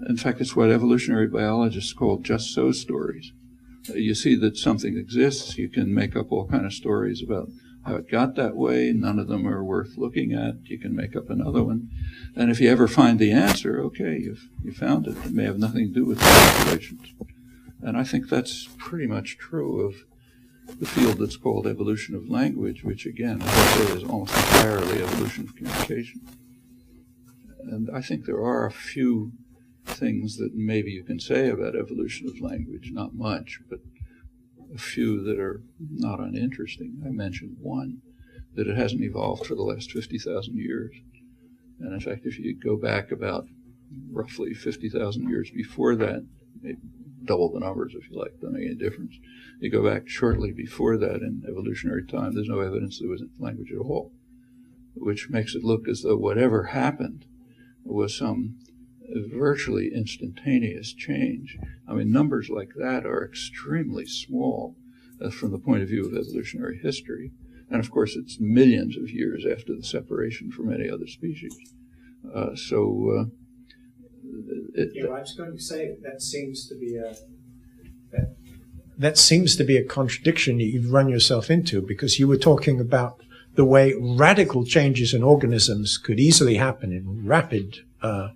In fact, it's what evolutionary biologists call just so stories. You see that something exists, you can make up all kinds of stories about how it got that way. None of them are worth looking at. You can make up another one. And if you ever find the answer, okay, you found it. It may have nothing to do with the calculations. And I think that's pretty much true of the field that's called evolution of language, which again, as I say, is almost entirely evolution of communication. And I think there are a few things that maybe you can say about evolution of language, not much, but a few that are not uninteresting. I mentioned one, that it hasn't evolved for the last 50,000 years. And in fact, if you go back about roughly 50,000 years before that, maybe double the numbers if you like, doesn't make any difference. You go back shortly before that in evolutionary time, there's no evidence there was language at all, which makes it look as though whatever happened was some virtually instantaneous change. I mean, numbers like that are extremely small from the point of view of evolutionary history. And of course, it's millions of years after the separation from any other species. I was going to say that seems to be a contradiction that you've run yourself into, because you were talking about the way radical changes in organisms could easily happen in rapid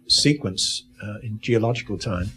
sequence in geological time.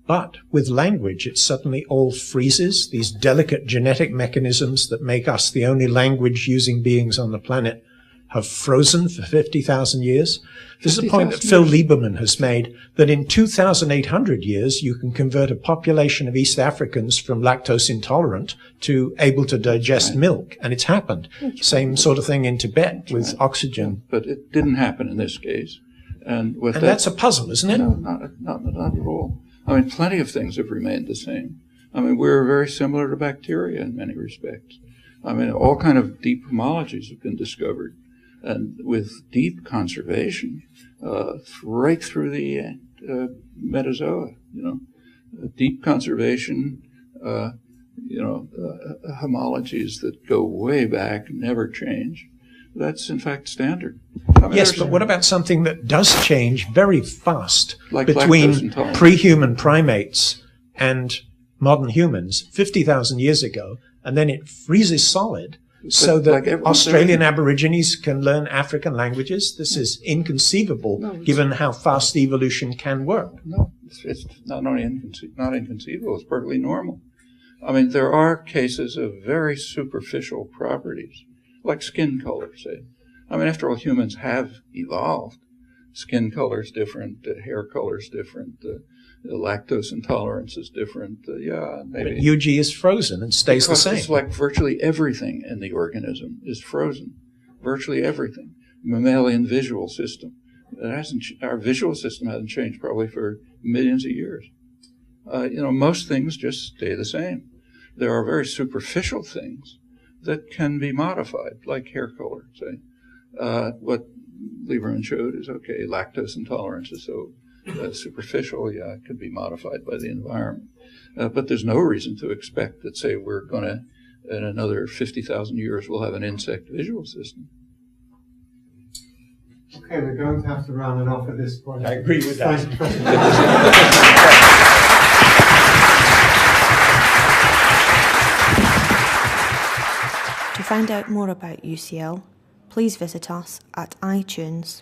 But with language, it suddenly all freezes. These delicate genetic mechanisms that make us the only language-using beings on the planet have frozen for 50,000 years. This is a point that Phil Lieberman has made, that in 2,800 years, you can convert a population of East Africans from lactose intolerant to able to digest milk. And it's happened. Same sort of thing in Tibet with oxygen. But it didn't happen in this case. And that's a puzzle, isn't it? No, not at all. I mean, plenty of things have remained the same. I mean, we're very similar to bacteria in many respects. I mean, all kind of deep homologies have been discovered. And with deep conservation, right through the Metazoa, deep conservation, homologies that go way back, never change. That's in fact standard. I mean, yes, but what about something that does change very fast, like between pre-human primates and modern humans 50,000 years ago, and then it freezes solid so that Australian Aborigines can learn African languages? This is inconceivable, given how fast evolution can work. No, it's not only not inconceivable, it's perfectly normal. I mean, there are cases of very superficial properties, like skin color, say. I mean, after all, humans have evolved. Skin color is different, hair color is different, the lactose intolerance is different. Maybe. But UG is frozen and stays the same. It's like virtually everything in the organism is frozen. Virtually everything. Mammalian visual system. Our visual system hasn't changed probably for millions of years. Most things just stay the same. There are very superficial things that can be modified, like hair color, say. What Lieberman showed is, okay, lactose intolerance is so superficial, it can be modified by the environment. But there's no reason to expect that, say, we're going to, in another 50,000 years, we'll have an insect visual system. Okay, we're going to have to round it off at this point. I agree with that. To find out more about UCL, please visit us at itunes.ucl.ac.uk.